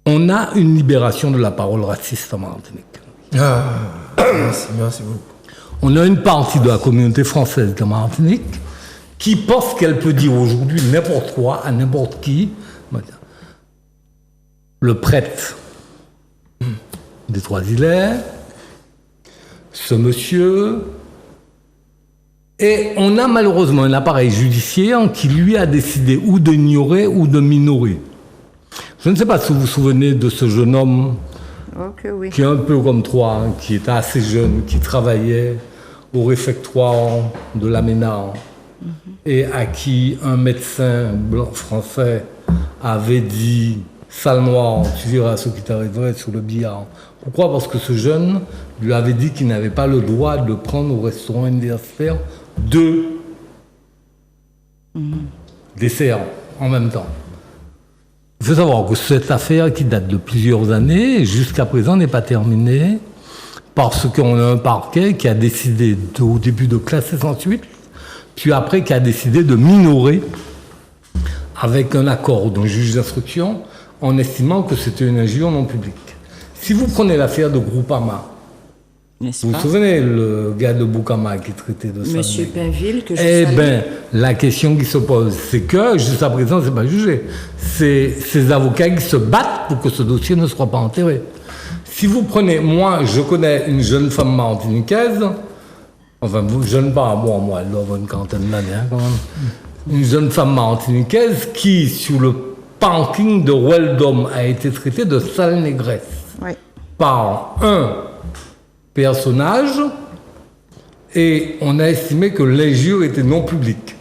on a une libération de la parole raciste en Martinique. Merci beaucoup. On a une partie de la communauté française de Martinique qui pense qu'elle peut dire aujourd'hui n'importe quoi à n'importe qui. Le prêtre des Trois-Îlets, ce monsieur. Et on a malheureusement un appareil judiciaire qui lui a décidé ou d'ignorer ou de minorer. Je ne sais pas si vous vous souvenez de ce jeune homme Oui. qui est un peu comme toi, hein, qui était assez jeune, qui travaillait au réfectoire de la Ménard et à qui un médecin blanc français avait dit « Sale noir, tu verras ce qui t'arriverait sur le billard ». Pourquoi ? Parce que ce jeune lui avait dit qu'il n'avait pas le droit de prendre au restaurant universitaire 2 desserts en même temps. Il faut savoir que cette affaire qui date de plusieurs années, jusqu'à présent n'est pas terminée, parce qu'on a un parquet qui a décidé au début de classer sans suite, puis après qui a décidé de minorer avec un accord d'un juge d'instruction en estimant que c'était une injure non publique. Si vous prenez l'affaire de Groupama, vous vous souvenez, le gars de Boukama qui traitait de ça. Monsieur Pinville, que je Eh salue. bien, la question qui se pose, c'est que, jusqu'à présent, c'est pas jugé. C'est ces avocats qui se battent pour que ce dossier ne soit pas enterré. Si vous prenez, moi, je connais une jeune femme martiniquaise, enfin, jeune pas, bon, moi, elle doit avoir une quarantaine d'années, hein, quand même. Une jeune femme martiniquaise qui, sur le parking de Weldom, a été traitée de sale négresse. Oui. Par un personnage, et on a estimé que l'injure était non publique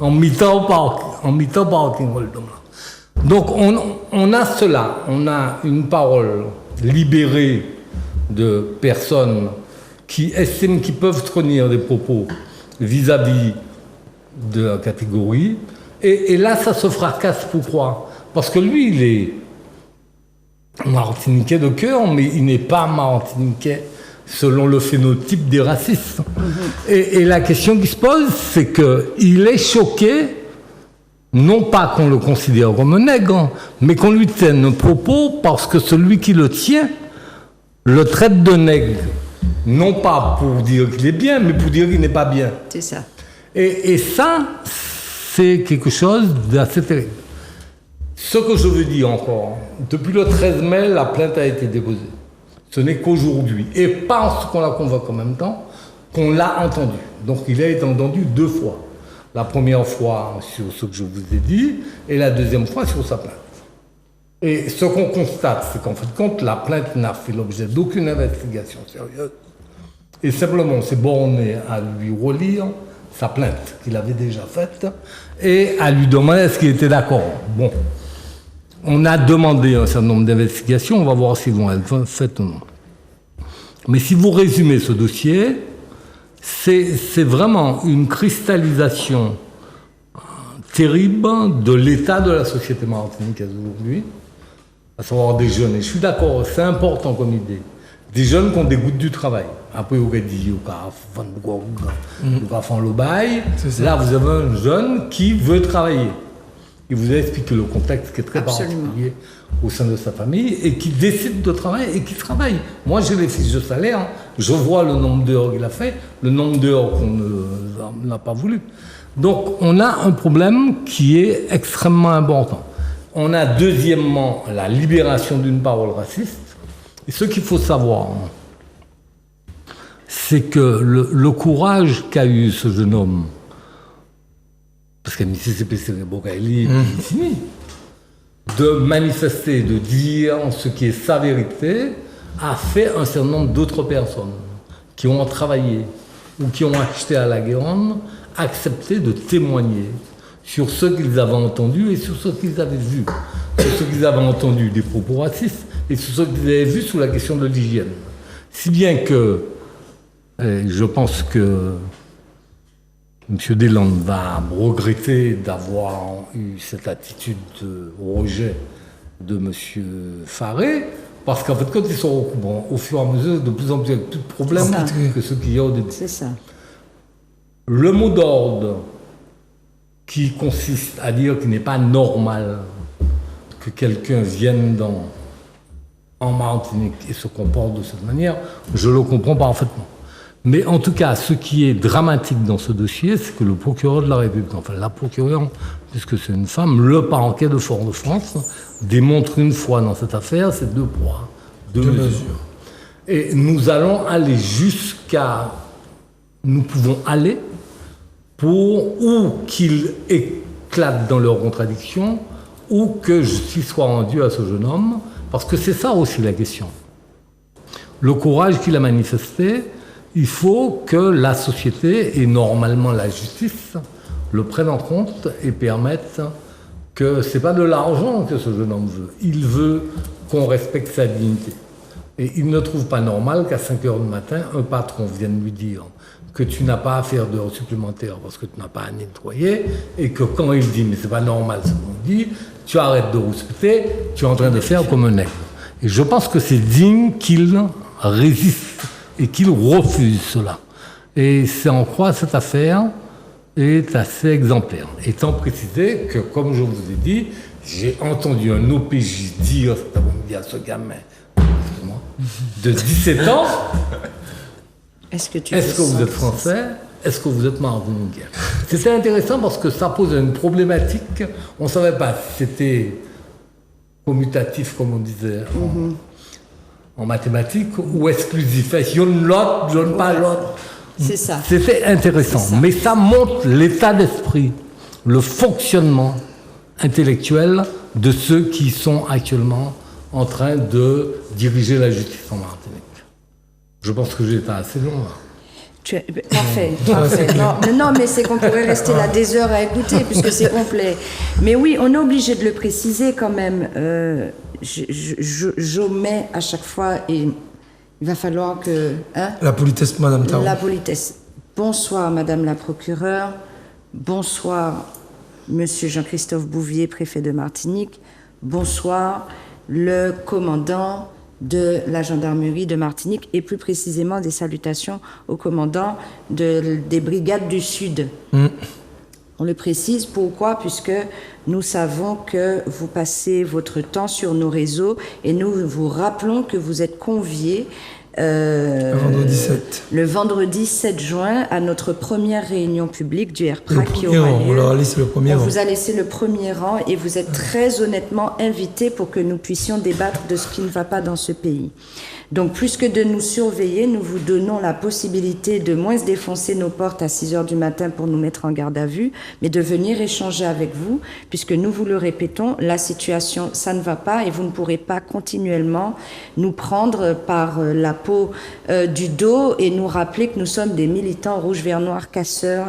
en mi-temps parking Weldom. Donc on a cela, on a une parole libérée de personnes qui estiment qu'ils peuvent tenir des propos vis-à-vis de la catégorie, et là ça se fracasse. Pourquoi ? Parce que lui il est martiniquais de cœur, mais il n'est pas martiniquais selon le phénotype des racistes. Et la question qui se pose, c'est qu'il est choqué, non pas qu'on le considère comme un nègre, mais qu'on lui tienne un propos parce que celui qui le tient le traite de nègre. Non pas pour dire qu'il est bien, mais pour dire qu'il n'est pas bien. C'est ça. Et ça, c'est quelque chose d'assez terrible. Ce que je veux dire encore, depuis le 13 mai, la plainte a été déposée. Ce n'est qu'aujourd'hui, et parce qu'on la convoque en même temps, qu'on l'a entendu. Donc il a été entendu 2 fois. La première fois sur ce que je vous ai dit, et la deuxième fois sur sa plainte. Et ce qu'on constate, c'est qu'en fait, quand la plainte n'a fait l'objet d'aucune investigation sérieuse, et simplement on s'est borné à lui relire sa plainte qu'il avait déjà faite, et à lui demander est-ce qu'il était d'accord. Bon. On a demandé un certain nombre d'investigations, on va voir s'ils vont être faites ou non. Mais si vous résumez ce dossier, c'est vraiment une cristallisation terrible de l'état de la société martiniquaise aujourd'hui, à savoir des jeunes, et je suis d'accord, c'est important comme idée, des jeunes qui ont des gouttes du travail. Après, vous avez dit, le bail. Là, vous avez un jeune qui veut travailler. Il vous a expliqué le contexte qui est très particulier au sein de sa famille et qui décide de travailler et qui travaille. Moi, j'ai les fiches de salaire, je vois le nombre d'heures qu'il a fait, le nombre d'heures qu'on n'a pas voulu. Donc, on a un problème qui est extrêmement important. On a deuxièmement la libération d'une parole raciste. Et ce qu'il faut savoir, c'est que le courage qu'a eu ce jeune homme, parce qu'à Mississippi, c'est Bokaili, de manifester, de dire ce qui est sa vérité, a fait un certain nombre d'autres personnes qui ont travaillé ou qui ont acheté à la Guérande, accepter de témoigner sur ce qu'ils avaient entendu et sur ce qu'ils avaient vu, sur ce qu'ils avaient entendu des propos racistes et sur ce qu'ils avaient vu sur la question de l'hygiène. Si bien que je pense que M. Deslandes va regretter d'avoir eu cette attitude de rejet de M. Faré, parce qu'en fait, quand ils sont au fur et à mesure, de plus en plus avec plus de problèmes que ceux qu'il y a au début. C'est ça. Le mot d'ordre qui consiste à dire qu'il n'est pas normal que quelqu'un vienne en Martinique et se comporte de cette manière, je le comprends parfaitement. Mais en tout cas, ce qui est dramatique dans ce dossier, c'est que le procureur de la République, enfin la procureure, puisque c'est une femme, le parquet de Fort-de-France, démontre une fois dans cette affaire ces 2 poids, 2 mesures. Et nous allons aller jusqu'à... Nous pouvons aller pour ou qu'ils éclatent dans leurs contradictions ou que justice soit rendue à ce jeune homme, parce que c'est ça aussi la question. Le courage qu'il a manifesté, il faut que la société et normalement la justice le prennent en compte et permettent que c'est pas de l'argent que ce jeune homme veut. Il veut qu'on respecte sa dignité. Et il ne trouve pas normal qu'à 5 heures du matin, un patron vienne lui dire que tu n'as pas à faire d'heures supplémentaires parce que tu n'as pas à nettoyer, et que quand il dit mais c'est pas normal ce qu'on dit, tu arrêtes de rouspéter, tu es en train de faire comme un aigle. Et je pense que c'est digne qu'il résiste et qu'il refuse cela. Et c'est en quoi cette affaire est assez exemplaire. Étant précisé que, comme je vous ai dit, j'ai entendu un OPJ dire, cet après-midi à ce gamin, excuse-moi, de 17 ans, est-ce que vous êtes français? Est-ce que vous êtes marocain? C'était intéressant parce que ça pose une problématique. On ne savait pas si c'était commutatif, comme on disait en mathématiques, ou exclusif. Je ne l'autre, je ne pas l'autre. C'est ça. C'était intéressant. Ça. Mais ça montre l'état d'esprit, le fonctionnement intellectuel de ceux qui sont actuellement en train de diriger la justice en Martinique. Je pense que j'étais assez long là. Parfait. Non, mais c'est qu'on pourrait rester là des heures à écouter puisque c'est complet. Mais oui, on est obligé de le préciser quand même. J'omets à chaque fois et il va falloir que... Hein, la politesse, Madame Tarot. La politesse. Bonsoir, Madame la procureure. Bonsoir, Monsieur Jean-Christophe Bouvier, préfet de Martinique. Bonsoir, le commandant de la gendarmerie de Martinique et plus précisément des salutations au commandant des brigades du Sud. On le précise, pourquoi? Puisque nous savons que vous passez votre temps sur nos réseaux et nous vous rappelons que vous êtes conviés le vendredi 7 juin à notre première réunion publique du RPRAC qui aura lieu. On leur a laissé le premier rang. On vous a laissé le premier rang et vous êtes très honnêtement invités pour que nous puissions débattre de ce qui ne va pas dans ce pays. Donc, plus que de nous surveiller, nous vous donnons la possibilité de moins défoncer nos portes à 6 heures du matin pour nous mettre en garde à vue, mais de venir échanger avec vous, puisque nous vous le répétons, la situation, ça ne va pas et vous ne pourrez pas continuellement nous prendre par la peau du dos et nous rappeler que nous sommes des militants rouge, vert, noir, casseurs,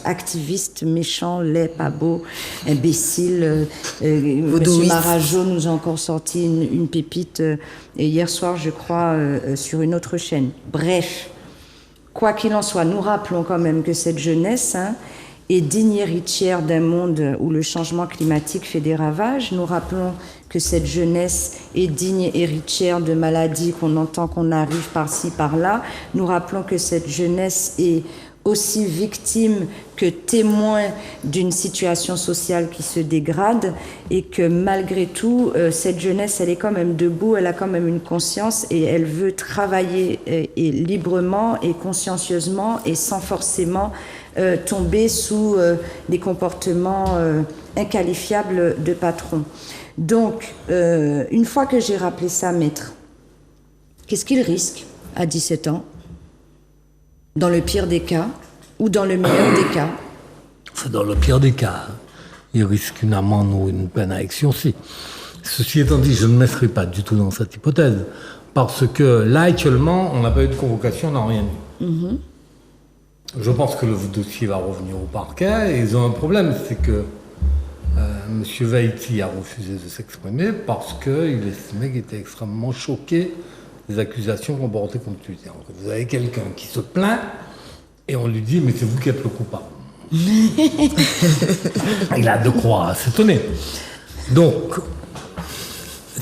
activistes, méchants, laids, pas beaux, imbéciles. Monsieur Marajo nous a encore sorti une pépite et hier soir, je crois, sur une autre chaîne. Bref, quoi qu'il en soit, nous rappelons quand même que cette jeunesse est digne héritière d'un monde où le changement climatique fait des ravages. Nous rappelons que cette jeunesse est digne héritière de maladies qu'on entend qu'on arrive par-ci, par-là. Nous rappelons que cette jeunesse est aussi victime que témoin d'une situation sociale qui se dégrade et que malgré tout, cette jeunesse, elle est quand même debout, elle a quand même une conscience et elle veut travailler et librement et consciencieusement et sans forcément tomber sous des comportements inqualifiables de patrons. Donc, une fois que j'ai rappelé ça, maître, qu'est-ce qu'il risque à 17 ans? Dans le pire des cas ou dans le meilleur des cas? C'est dans le pire des cas. Il risque une amende ou une peine avec sursis. Ceci étant dit, je ne mettrai pas du tout dans cette hypothèse. Parce que là, actuellement, on n'a pas eu de convocation, on n'a rien eu. Je pense que le dossier va revenir au parquet et ils ont un problème, c'est que M. Vaïti a refusé de s'exprimer parce qu'il estimait qu'il était extrêmement choqué des accusations qu'on portait contre lui. Vous avez quelqu'un qui se plaint et on lui dit « mais c'est vous qui êtes le coupable ». Il a de quoi s'étonner. Donc,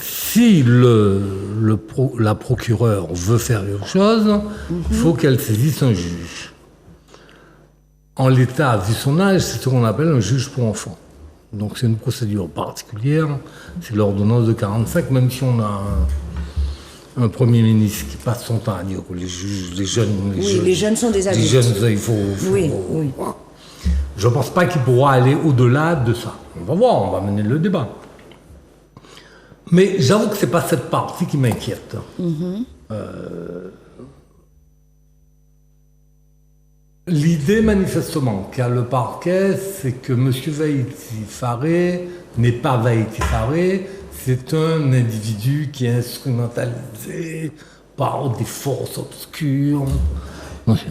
si la procureure veut faire quelque chose, il faut qu'elle saisisse un juge. En l'état, vu son âge, c'est ce qu'on appelle un juge pour enfants. Donc c'est une procédure particulière, c'est l'ordonnance de 45, même si on a un Premier ministre qui passe son temps à dire que les jeunes sont des adultes. Les jeunes, il faut oui. Je ne pense pas qu'il pourra aller au-delà de ça. On va voir, on va mener le débat. Mais j'avoue que c'est pas cette partie qui m'inquiète. L'idée, manifestement, qu'a le parquet, c'est que M. Vaïti Faré n'est pas Vaïti Faré, c'est un individu qui est instrumentalisé par des forces obscures.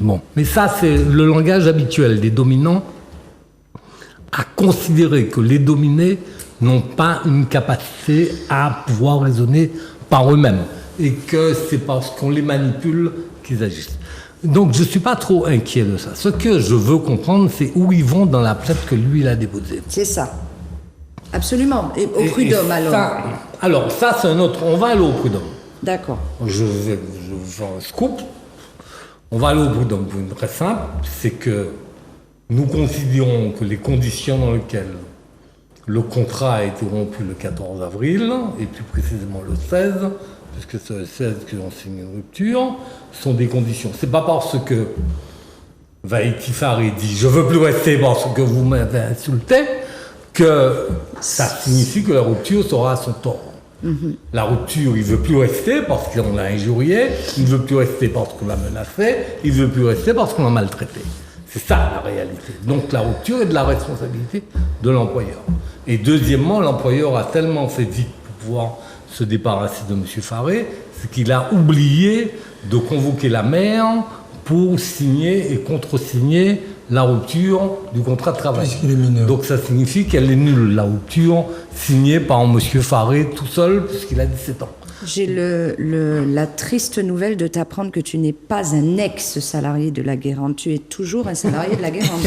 Bon. Mais ça, c'est le langage habituel des dominants à considérer que les dominés n'ont pas une capacité à pouvoir raisonner par eux-mêmes et que c'est parce qu'on les manipule qu'ils agissent. Donc je ne suis pas trop inquiet de ça. Ce que je veux comprendre, c'est où ils vont dans la plainte que lui, il a déposée. C'est ça. Absolument. Et au prud'homme, alors. Alors, ça, c'est un autre... On va aller au prud'homme. D'accord. Je vais vous faire un scoop. On va aller au prud'homme pour une très simple, c'est que nous considérons que les conditions dans lesquelles le contrat a été rompu le 14 avril, et plus précisément le 16, puisque c'est le 16 qu'ils ont signé une rupture, sont des conditions. C'est pas parce que Vaïti Faré dit « je veux plus rester parce que vous m'avez insulté » que ça signifie que la rupture sera à son tort. La rupture, il ne veut plus rester parce qu'on l'a injurié, il ne veut plus rester parce qu'on l'a menacé, il ne veut plus rester parce qu'on l'a maltraité. C'est ça la réalité. Donc la rupture est de la responsabilité de l'employeur. Et deuxièmement, l'employeur a tellement fait vite pour pouvoir se débarrasser de M. Faré, c'est qu'il a oublié de convoquer la mère pour signer et contresigner la rupture du contrat de travail. Donc ça signifie qu'elle est nulle, la rupture signée par M. Faré tout seul, puisqu'il a 17 ans. J'ai la triste nouvelle de t'apprendre que tu n'es pas un ex-salarié de la Guérande, tu es toujours un salarié de la Guérande.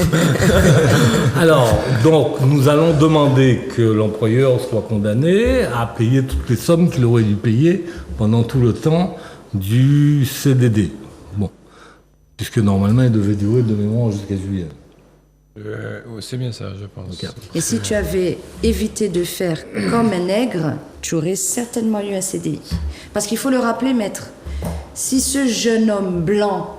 Alors, donc, nous allons demander que l'employeur soit condamné à payer toutes les sommes qu'il aurait dû payer pendant tout le temps du CDD. Bon, puisque normalement, il devait durer de mémoire jusqu'à juillet. C'est bien ça, je pense. Okay. Et si tu avais évité de faire comme un nègre, tu aurais certainement eu un CDI. Parce qu'il faut le rappeler, maître, si ce jeune homme blanc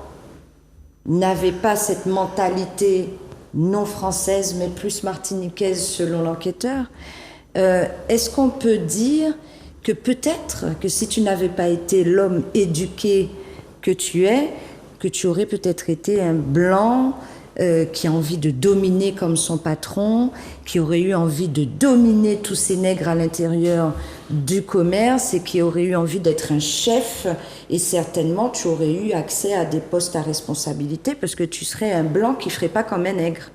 n'avait pas cette mentalité non française, mais plus martiniquaise selon l'enquêteur, est-ce qu'on peut dire que peut-être que si tu n'avais pas été l'homme éduqué que tu es, que tu aurais peut-être été un blanc qui a envie de dominer comme son patron, qui aurait eu envie de dominer tous ces nègres à l'intérieur du commerce et qui aurait eu envie d'être un chef, et certainement tu aurais eu accès à des postes à responsabilité parce que tu serais un blanc qui ne ferait pas comme un nègre.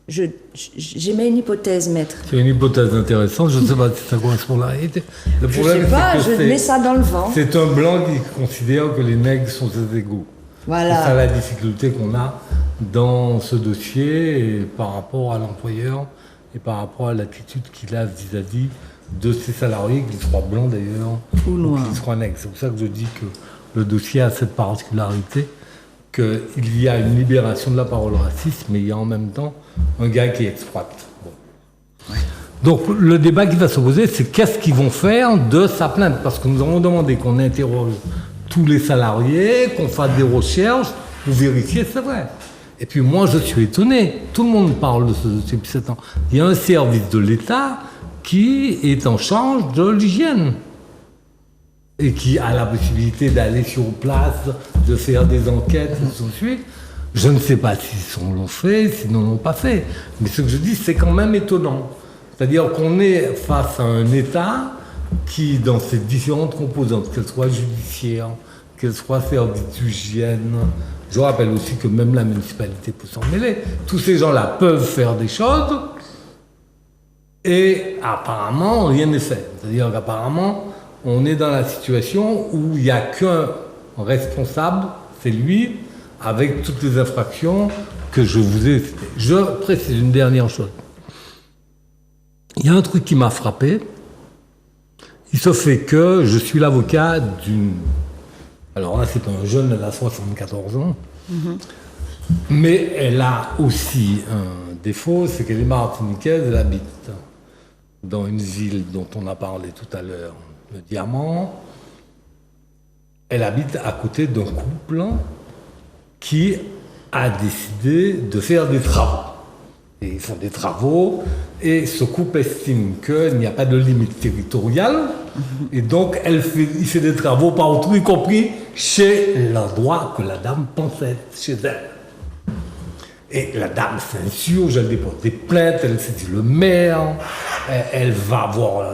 J'émets une hypothèse, maître. C'est une hypothèse intéressante, je ne sais pas si ça correspond à la réalité. Le problème, je ne sais pas, je mets ça dans le vent. C'est un blanc qui considère que les nègres sont des égaux. Voilà. C'est ça la difficulté qu'on a dans ce dossier et par rapport à l'employeur et par rapport à l'attitude qu'il a vis-à-vis de ses salariés, qu'ils soient blancs d'ailleurs ou qu'ils soient nègres. C'est pour ça que je dis que le dossier a cette particularité qu'il y a une libération de la parole raciste, mais il y a en même temps un gars qui exploite. Bon. Ouais. Donc le débat qui va se poser, c'est qu'est-ce qu'ils vont faire de sa plainte, parce que nous avons demandé qu'on interroge tous les salariés, qu'on fasse des recherches pour vérifier, c'est vrai. Et puis moi, je suis étonné. Tout le monde parle de ce dossier depuis 7 ans. Il y a un service de l'État qui est en charge de l'hygiène et qui a la possibilité d'aller sur place, de faire des enquêtes, et ainsi de suite. Je ne sais pas s'ils l'ont fait, s'ils ne l'ont pas fait. Mais ce que je dis, c'est quand même étonnant. C'est-à-dire qu'on est face à un État qui, dans ses différentes composantes, qu'elles soient judiciaires, qu'elles soient services d'hygiène, je rappelle aussi que même la municipalité peut s'en mêler, tous ces gens-là peuvent faire des choses et apparemment rien n'est fait. C'est-à-dire qu'apparemment on est dans la situation où il n'y a qu'un responsable, c'est lui, avec toutes les infractions que je vous ai citées. Je précise une dernière chose. Il y a un truc qui m'a frappé. Il se fait que je suis l'avocat d'une... Alors là, c'est un jeune, elle a 74 ans. Mais elle a aussi un défaut, c'est qu'elle est martiniquaise, elle habite dans une ville dont on a parlé tout à l'heure, le Diamant. Elle habite à côté d'un couple qui a décidé de faire des travaux. Et ils font des travaux, et ce couple estime qu'il n'y a pas de limite territoriale, Et donc, il fait des travaux partout, y compris chez l'endroit que la dame pensait chez elle. Et la dame s'insurge, elle dépose des plaintes, elle saisit le maire, elle va voir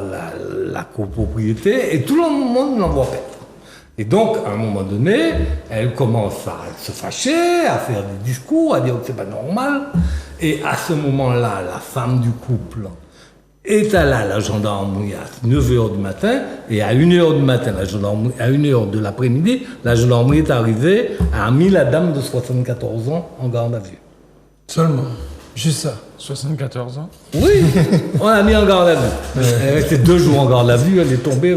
la copropriété, et tout le monde l'envoie paître. Et donc, à un moment donné, elle commence à se fâcher, à faire des discours, à dire que c'est pas normal. Et à ce moment-là, la femme du couple est allée à la gendarmerie à 9h du matin, et à 1h du matin, à 1h de l'après-midi, la gendarmerie est arrivée, a mis la dame de 74 ans en garde à vue. Seulement, juste ça, 74 ans. Oui, on l'a mis en garde à vue. Elle est restée 2 jours en garde à vue, elle est tombée.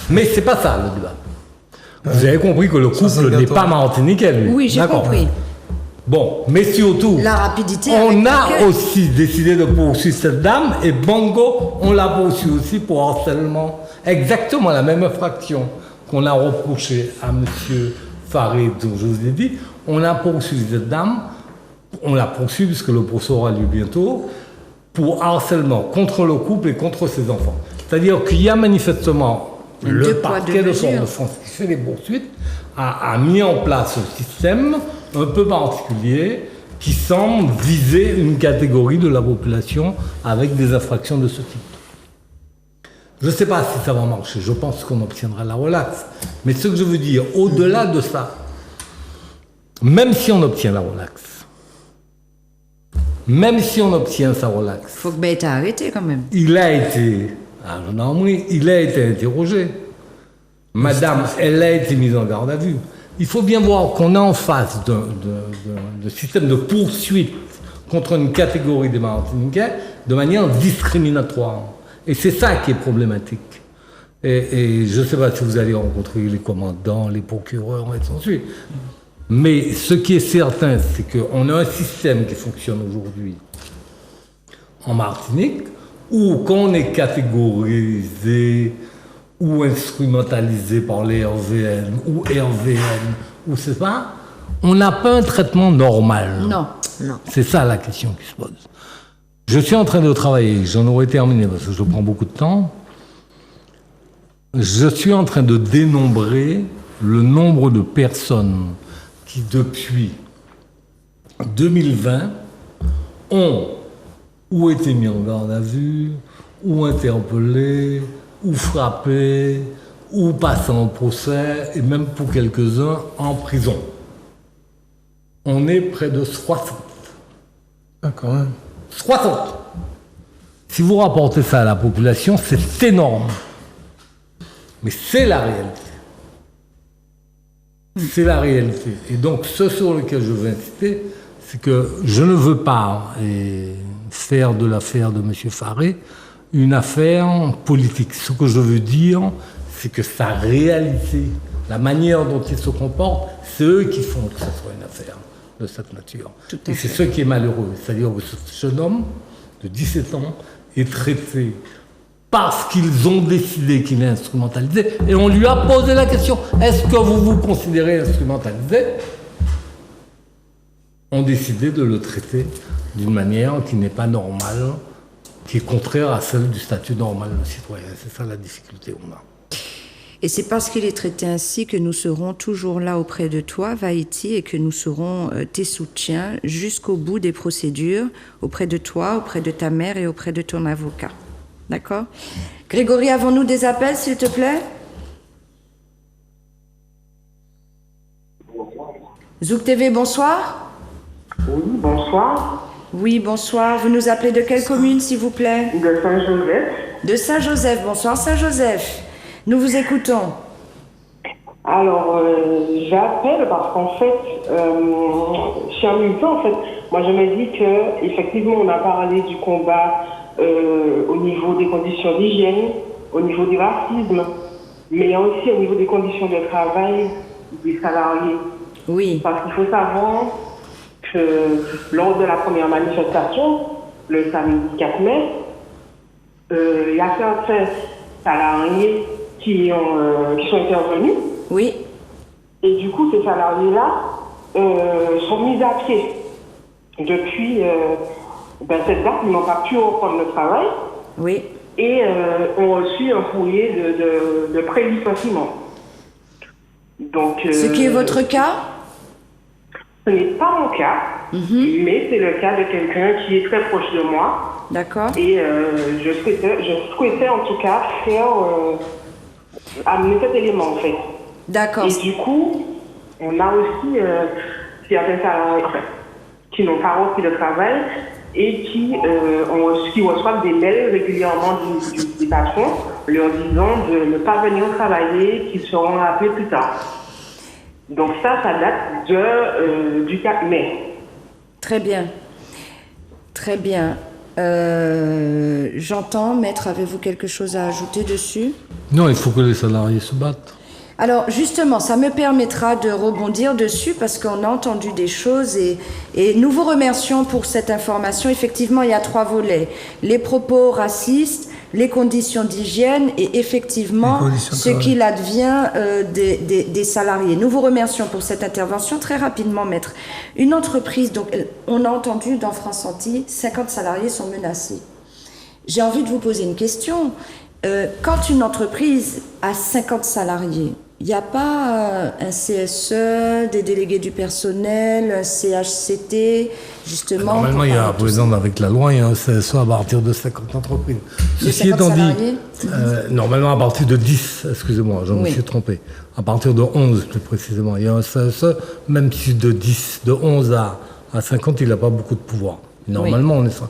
Mais c'est pas ça le débat. Vous avez compris que le couple n'est pas martiniquais, lui. Oui, j'ai compris. Bon, mais surtout, la rapidité. On a aussi décidé de poursuivre cette dame et Bongo, on l'a poursuivi aussi pour harcèlement. Exactement la même infraction qu'on a reproché à M. Faré, dont je vous ai dit. On a poursuivi cette dame, on l'a poursuivi puisque le procès aura lieu bientôt, pour harcèlement contre le couple et contre ses enfants. C'est-à-dire qu'il y a manifestement le parquet de Fort-de-France qui fait les poursuites a mis en place un système un peu particulier qui semble viser une catégorie de la population avec des infractions de ce type. Je ne sais pas si ça va marcher, je pense qu'on obtiendra la relaxe. Mais ce que je veux dire, au-delà de ça, même si on obtient la relaxe, même si on obtient sa relaxe... Il faut que Ben ait arrêté quand même. Il a été... à la gendarmerie, il a été interrogé. Madame, elle a été mise en garde à vue. Il faut bien voir qu'on est en face d'un système de poursuite contre une catégorie des Martiniquais de manière discriminatoire. Et c'est ça qui est problématique. Et je ne sais pas si vous allez rencontrer les commandants, les procureurs, et ainsi de suite. Mais ce qui est certain, c'est qu'on a un système qui fonctionne aujourd'hui en Martinique, où quand on est catégorisé ou instrumentalisé par les RVN ou RVN, ou c'est pas, on n'a pas un traitement normal. Non. C'est ça la question qui se pose. Je suis en train de travailler, j'en aurais terminé parce que je prends beaucoup de temps. Je suis en train de dénombrer le nombre de personnes qui, depuis 2020, ont ou été mis en garde à vue, ou interpellés, ou frappés, ou passés en procès, et même pour quelques-uns en prison. On est près de 60. Ah, quand même. 60. Si vous rapportez ça à la population, c'est énorme. Mais c'est la réalité. C'est la réalité. Et donc, ce sur lequel je veux insister, c'est que je ne veux pas faire de l'affaire de M. Faré une affaire politique. Ce que je veux dire, c'est que sa réalité, la manière dont il se comporte, c'est eux qui font que ce soit une affaire de cette nature. Et c'est ce qui est malheureux. C'est-à-dire que ce jeune homme de 17 ans est traité parce qu'ils ont décidé qu'il est instrumentalisé. Et on lui a posé la question, est-ce que vous vous considérez instrumentalisé ? On décidé de le traiter d'une manière qui n'est pas normale, qui est contraire à celle du statut normal de citoyen. C'est ça la difficulté qu'on a. Et c'est parce qu'il est traité ainsi que nous serons toujours là auprès de toi, Vaïti, et que nous serons tes soutiens jusqu'au bout des procédures, auprès de toi, auprès de ta mère et auprès de ton avocat. D'accord ? Grégory, avons-nous des appels, s'il te plaît ? Zouk TV, bonsoir. Oui, bonsoir. Oui, bonsoir. Vous nous appelez de quelle commune, s'il vous plaît ? De Saint-Joseph. De Saint-Joseph. Bonsoir, Saint-Joseph. Nous vous écoutons. Alors, j'appelle parce qu'en fait, cher militant, en fait, moi je me dis que effectivement, on a parlé du combat au niveau des conditions d'hygiène, au niveau du racisme, mais aussi au niveau des conditions de travail des salariés. Oui. Parce qu'il faut savoir que lors de la première manifestation, le samedi 4 mai, il y a certains salariés qui sont intervenus. Oui. Et du coup, ces salariés-là sont mis à pied. Depuis cette date, ils n'ont pas pu reprendre le travail. Oui. et ont reçu un courrier de pré-licenciement. Donc, Ce qui est votre cas? Ce n'est pas mon cas, mais c'est le cas de quelqu'un qui est très proche de moi. D'accord. Et je souhaitais en tout cas amener cet élément en fait. D'accord. Et du coup, on a aussi certains salariés qui n'ont pas repris le travail et qui reçoivent des mails régulièrement du patron leur disant de ne pas venir travailler, qu'ils seront rappelés plus tard. Donc ça date du 4 mai. Très bien. Très bien. J'entends, maître, avez-vous quelque chose à ajouter dessus? Non, il faut que les salariés se battent. Alors justement, ça me permettra de rebondir dessus parce qu'on a entendu des choses et nous vous remercions pour cette information. Effectivement, il y a 3 volets. Les propos racistes, les conditions d'hygiène et effectivement ce qu'il advient des salariés. Nous vous remercions pour cette intervention. Très rapidement, maître. Une entreprise, donc on a entendu dans France Antilles, 50 salariés sont menacés. J'ai envie de vous poser une question. Quand une entreprise a 50 salariés, il n'y a pas un CSE, des délégués du personnel, un CHCT, justement? Normalement, il y a, par exemple, avec la loi, il y a un CSE à partir de 50 entreprises. Ceci étant dit, normalement à partir de 10, excusez-moi, je me suis trompé. À partir de 11, plus précisément, il y a un CSE, même si de 10, de 11 à 50, il n'a pas beaucoup de pouvoir. Normalement, on est ça.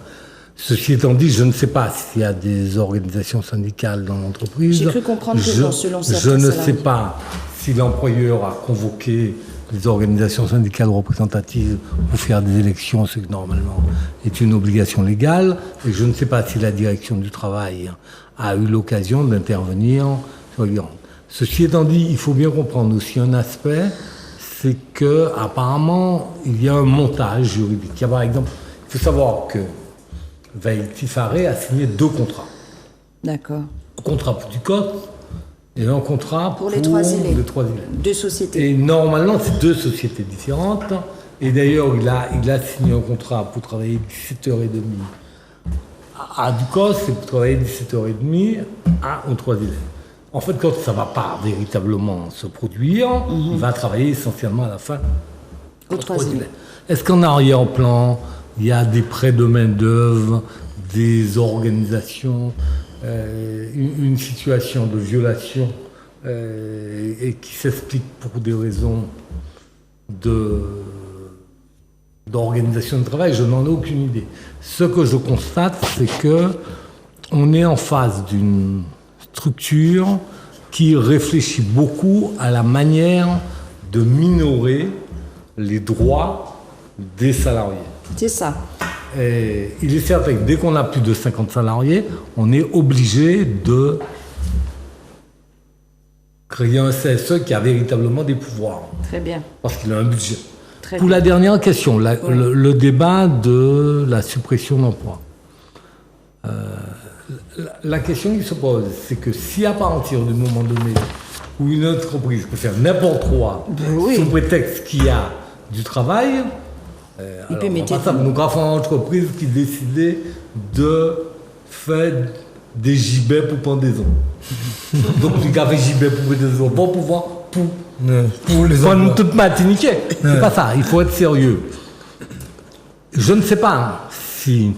Ceci étant dit, je ne sais pas s'il y a des organisations syndicales dans l'entreprise. J'ai cru comprendre que non, selon certains Je ne salariés. sais pas si l'employeur a convoqué les organisations syndicales représentatives pour faire des élections, ce qui normalement est une obligation légale. Et je ne sais pas si la direction du travail a eu l'occasion d'intervenir sur les grandes. Ceci étant dit, il faut bien comprendre aussi un aspect, c'est que apparemment il y a un montage juridique. Il y a par exemple, il faut savoir que Vaïti Faré a signé 2 contrats. D'accord. Un contrat pour du code et un contrat pour les 3 îlets. 2 sociétés. Et normalement, c'est 2 sociétés différentes. Et d'ailleurs, il a signé un contrat pour travailler 17h30 à Ducos et pour travailler 17h30 aux 3 îlets. En fait, quand ça ne va pas véritablement se produire, il va travailler essentiellement à la fin aux 3 îlets. Est-ce qu'en arrière-plan, il y a des prêts de main-d'œuvre, des organisations, une situation de violation et qui s'explique pour des raisons d'organisation de travail? Je n'en ai aucune idée. Ce que je constate, c'est que on est en face d'une structure qui réfléchit beaucoup à la manière de minorer les droits des salariés. C'est ça. Et il est certain que dès qu'on a plus de 50 salariés, on est obligé de créer un CSE qui a véritablement des pouvoirs. Très bien. Parce qu'il a un budget. Très Pour bien. la dernière question, le débat de la suppression d'emplois. La question qui se pose, c'est que si à partir du moment donné où une entreprise peut faire n'importe quoi, sous prétexte qu'il y a du travail, il peut mettre nous avons une entreprise qui décidait de faire des gibets pour pendaison. Donc, il y avait gibets pour pendaison, bon pouvoir pour les emplois. Toute matinique. C'est pas ça, il faut être sérieux. Je ne sais pas si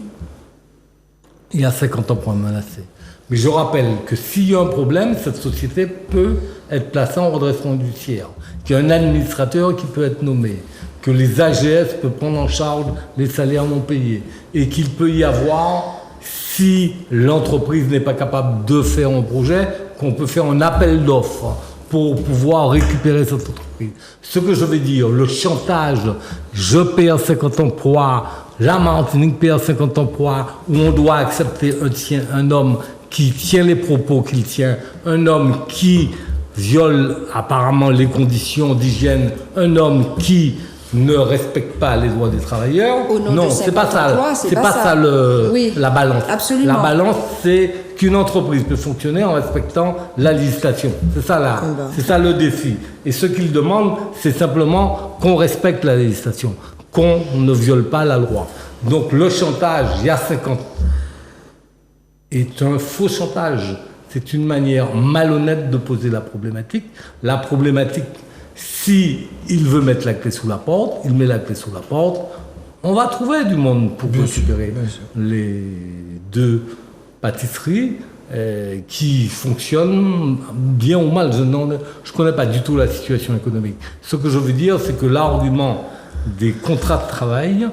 il y a 50 emplois menacés. Mais je rappelle que s'il y a un problème, cette société peut être placée en redressement judiciaire, qu'il y a un administrateur qui peut être nommé, que les AGS peuvent prendre en charge les salaires non payés et qu'il peut y avoir, si l'entreprise n'est pas capable de faire un projet, qu'on peut faire un appel d'offres pour pouvoir récupérer cette entreprise. Ce que je veux dire, le chantage, je perds 50 emplois, la Martinique perd 50 emplois, où on doit accepter un homme qui tient les propos qu'il tient, un homme qui viole apparemment les conditions d'hygiène, un homme qui ne respecte pas les droits des travailleurs. Non, c'est pas ça. C'est pas ça la balance. Absolument. La balance, c'est qu'une entreprise peut fonctionner en respectant la législation. C'est ça le défi. Et ce qu'il demande, c'est simplement qu'on respecte la législation, qu'on ne viole pas la loi. Donc le chantage, il y a 50 est un faux chantage. C'est une manière malhonnête de poser la problématique. La problématique, si il veut mettre la clé sous la porte, il met la clé sous la porte. On va trouver du monde pour récupérer les 2 pâtisseries qui fonctionnent bien ou mal. Je ne connais pas du tout la situation économique. Ce que je veux dire, c'est que l'argument des contrats de travail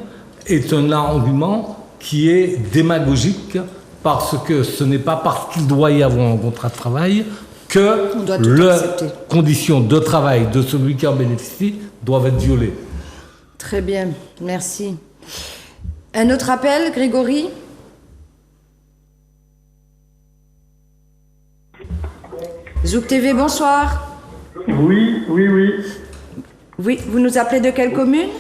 est un argument qui est démagogique parce que ce n'est pas parce qu'il doit y avoir un contrat de travail que les conditions de travail de celui qui en bénéficie doivent être violées. Très bien, merci. Un autre appel, Grégory? Zouk TV, bonsoir. Oui. Oui, vous nous appelez de quelle commune?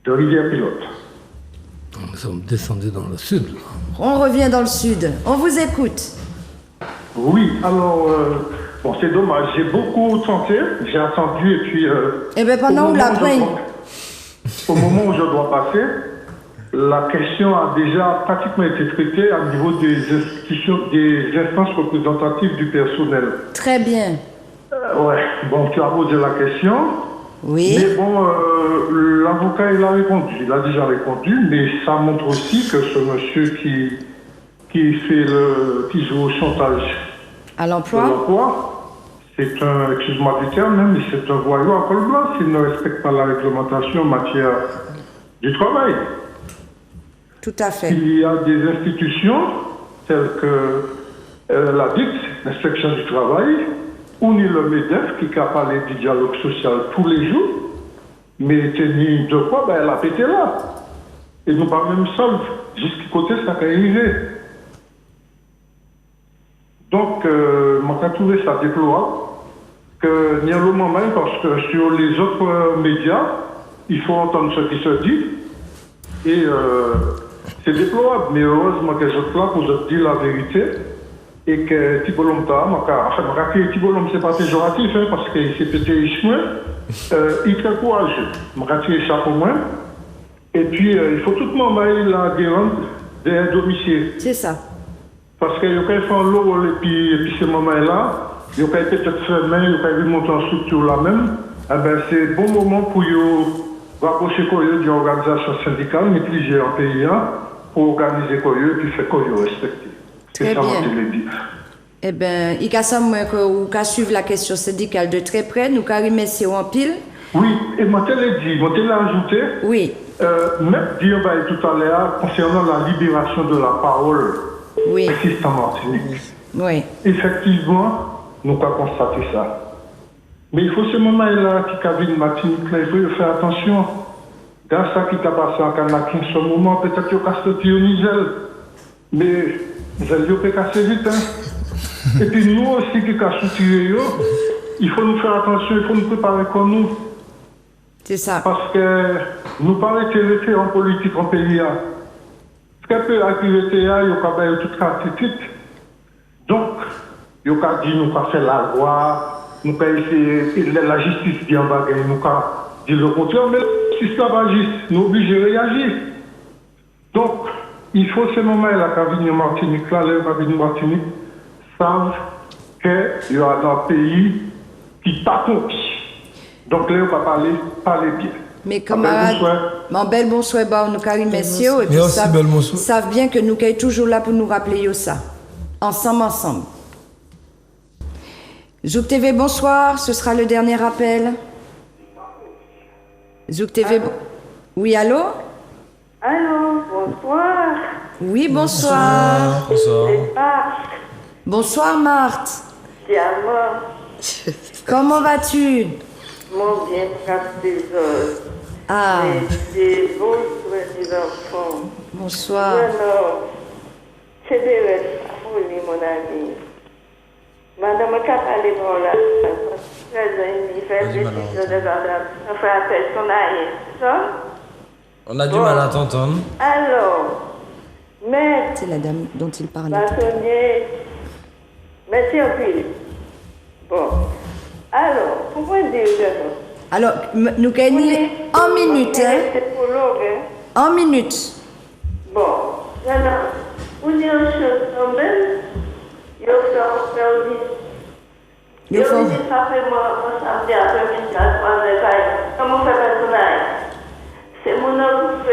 De Rivière-Pilote. Nous sommes descendus dans le sud. On revient dans le sud. On vous écoute. Oui, alors, bon, c'est dommage. J'ai beaucoup tenté, j'ai attendu et puis... Eh bien, pendant où la poigne? Au moment où je dois passer, la question a déjà pratiquement été traitée au niveau des institutions, des instances représentatives du personnel. Très bien. Ouais, bon, tu as posé la question. Oui. Mais bon, l'avocat, il a répondu. Il a déjà répondu, mais ça montre aussi que ce monsieur qui joue au chantage à l'emploi, c'est un, excuse-moi du terme, mais c'est un voyou à col blanc s'il ne respecte pas la réglementation en matière du travail. Tout à fait. Il y a des institutions telles que la DIC, l'inspection du travail, ou ni le MEDEF qui a parlé du dialogue social tous les jours, mais tenu de quoi, ben, elle a pété là. Et nous pas même seuls, jusqu'à côté ça qui est arrivé. Donc, moi j'ai trouvé ça déplorable, que n'y a le moment, parce que sur les autres médias, il faut entendre ce qui se dit, et c'est déplorable, mais heureusement que je suis là pour te dire la vérité, et que Tibolom Tibolom c'est pas péjoratif, hein, parce qu'il s'est pété Ishmael, il est très courageux, je ça pour moi, et puis il faut tout le monde aller la guérande des domiciles. C'est ça. Parce qu'il y a fait l'eau, et puis ce moment-là, il y a peut-être fait main, il y a monter en structure là même, eh ben, c'est un bon moment pour rapprocher d'une organisation syndicale, mais plusieurs pays, pour organiser Koyo, puis faire Koyo respecter. Très bien. Eh bien, il y a ça, vous suivre la question syndicale de très près, nous remercions en pile. Oui, et moi, je l'ai ajouté. Oui. Même dire tout à l'heure, concernant la libération de la parole, oui. Existe en Martinique. Oui. Effectivement, nous avons constaté ça. Mais il faut ce moment-là qui a vu une Martinique, il faut faire attention. Dans ça qui t'a passé en Canakin, ce moment, peut-être qu'il y a sorti au Nizel. Mais Nizel, il peut casser vite. Hein. Et puis nous aussi qui avons soutenu, il faut nous faire attention, il faut nous préparer comme nous. C'est ça. Parce que nous parlons de en politique en pays. Ce qui peut arriver, il y a toute attitude. Donc, il y a dit nous avons fait la loi, nous avons essayé, la justice qui en bas, nous avons dit le contraire, mais si ça va juste, nous sommes obligés de réagir. Donc, il faut ce moment-là, quand venir Martinique, là, les Martinique, savent qu'il y a un pays qui n'est pas compris. Donc là, on va parler bien. Mais camarades, mon bel bonsoir, nous carim messieurs, et puis savent bien que nous sommes toujours là pour nous rappeler ça. Ensemble. Zouk TV, bonsoir, ce sera le dernier appel. Zouk TV, oui, allô? Allô, bonsoir. Oui, bonsoir. Bonsoir. C'est Marthe. Bonsoir, Marthe. C'est à moi. Comment vas-tu? Mon bien, capitaine. Ah. C'est beau pour les enfants. Bonsoir. Non, c'est des folie, mon ami. Madame Capalé, bon là, il fait des décisions de faire personnalité. On a du mal à t'entendre. Alors, mais. C'est la dame dont il parlait. Bâtonnier, merci un peu. Bon. Alors, pourquoi dire ça? Alors, nous gagnons en minute. En minute. Bon, Pour dire une chose tombée, il faut faire Il faut. ça fait moi samedi après-midi à 3h. Comment on fait personnel? C'est mon homme qui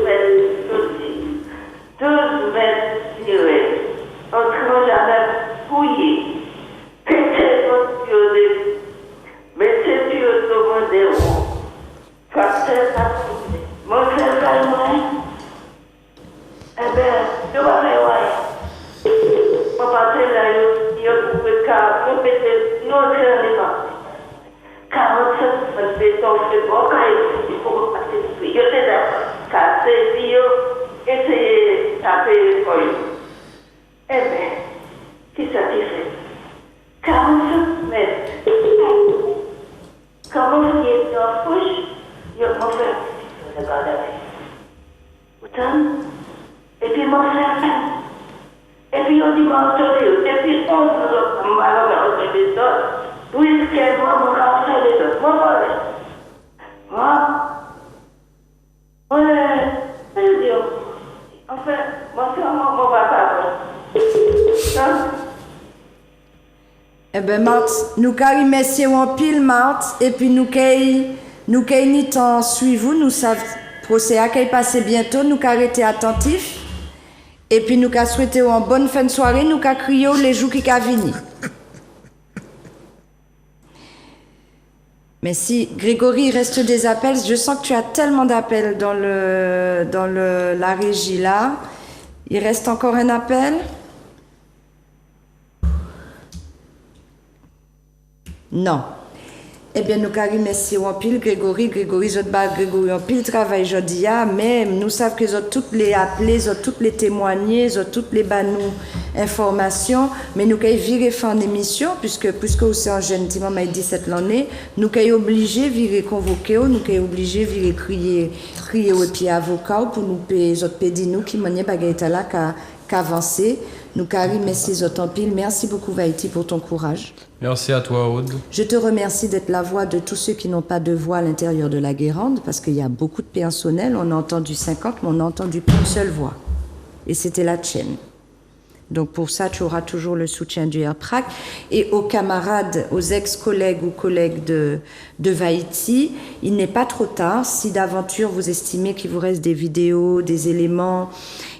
fait 12 mètres tirés. Entrant jamais fouillé. Pété mon Dieu. Mettez Dieu demandé où. Capteur ça tourné. Mon frère Calmoin. Eh bien, je vais aller voir. On va passer là, il pouvait répéter notre élément. 47 béton fait bon, il faut passer dessus. Il y a des casser, essayer de taper les feuilles. Eh bien, qui satisfait? 47 mètres. Quand on vient dans la bouche, il y a mon frère qui se regarde avec. Autant, et puis mon frère, et puis on dit mon tour, et puis on se regarde les autres. Puisque moi, mon frère, les autres, moi, je dis, en fait, moi, c'est mon papa. Eh ben, Marthe, nous carrons merci en pile, Marthe, et puis nous ni temps suivre, nous savons, procès à qu'il passe bientôt, nous carrons été attentifs, et puis nous carrons souhaité en bonne fin de soirée, nous carrons crié les jours qui carront venir. Mais si, Grégory, il reste des appels. Je sens que tu as tellement d'appels dans la régie là. Il reste encore un appel? Non. Eh bien, nous carrons merci en pile, Grégory, Grégory en pile travail aujourd'hui, mais nous savons qu'ils ont toutes les appelés, ils ont toutes les témoigner, ils ont toutes les banous informations, mais nous avons viré fin d'émission, puisque c'est un jeune petit moment 17 l'année, nous avons obligé virer convoquer, nous avons obligé virer crier au pied avocat pour nous payer les autres pédis nous qui m'ont pas là qu'avancer. Nous carrons merci en pile. Merci beaucoup Vaïti pour ton courage. Merci à toi, Aude. Je te remercie d'être la voix de tous ceux qui n'ont pas de voix à l'intérieur de la Guérande, parce qu'il y a beaucoup de personnel. On a entendu 50, mais on n'a entendu qu'une seule voix. Et c'était la tienne. Donc pour ça, tu auras toujours le soutien du RPRAC. Et aux camarades, aux ex-collègues ou collègues de Vaïti, il n'est pas trop tard. Si d'aventure vous estimez qu'il vous reste des vidéos, des éléments,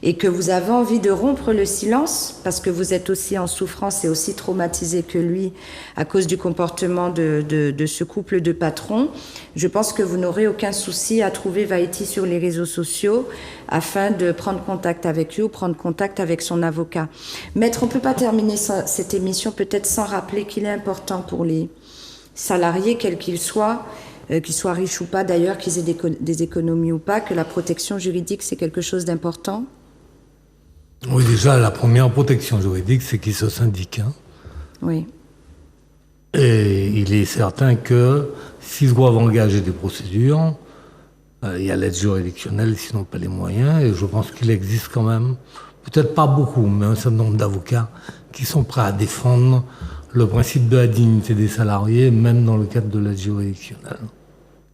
et que vous avez envie de rompre le silence, parce que vous êtes aussi en souffrance et aussi traumatisé que lui à cause du comportement de ce couple de patrons, je pense que vous n'aurez aucun souci à trouver Vaïti sur les réseaux sociaux afin de prendre contact avec lui ou prendre contact avec son avocat. Maître, on ne peut pas terminer cette émission peut-être sans rappeler qu'il est important pour les salariés, quels qu'ils soient riches ou pas d'ailleurs, qu'ils aient des économies ou pas, que la protection juridique c'est quelque chose d'important. Oui, déjà, la première protection juridique, c'est qu'ils se syndiquent. Oui. Et il est certain que s'ils doivent engager des procédures, il y a l'aide juridictionnelle, sinon pas les moyens, et je pense qu'il existe quand même, peut-être pas beaucoup, mais un certain nombre d'avocats qui sont prêts à défendre le principe de la dignité des salariés, même dans le cadre de l'aide juridictionnelle.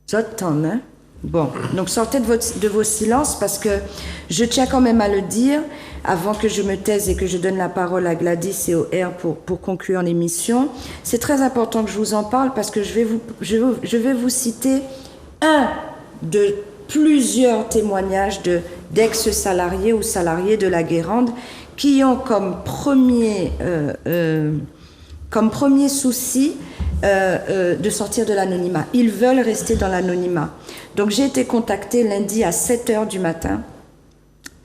J'attends, hein? Bon, donc sortez de vos silences parce que je tiens quand même à le dire avant que je me taise et que je donne la parole à Gladys et au R pour conclure l'émission. C'est très important que je vous en parle parce que je vais vous citer un de plusieurs témoignages d'ex-salariés ou salariés de la Guérande qui ont comme premier souci de sortir de l'anonymat. Ils veulent rester dans l'anonymat. Donc j'ai été contactée lundi à 7h du matin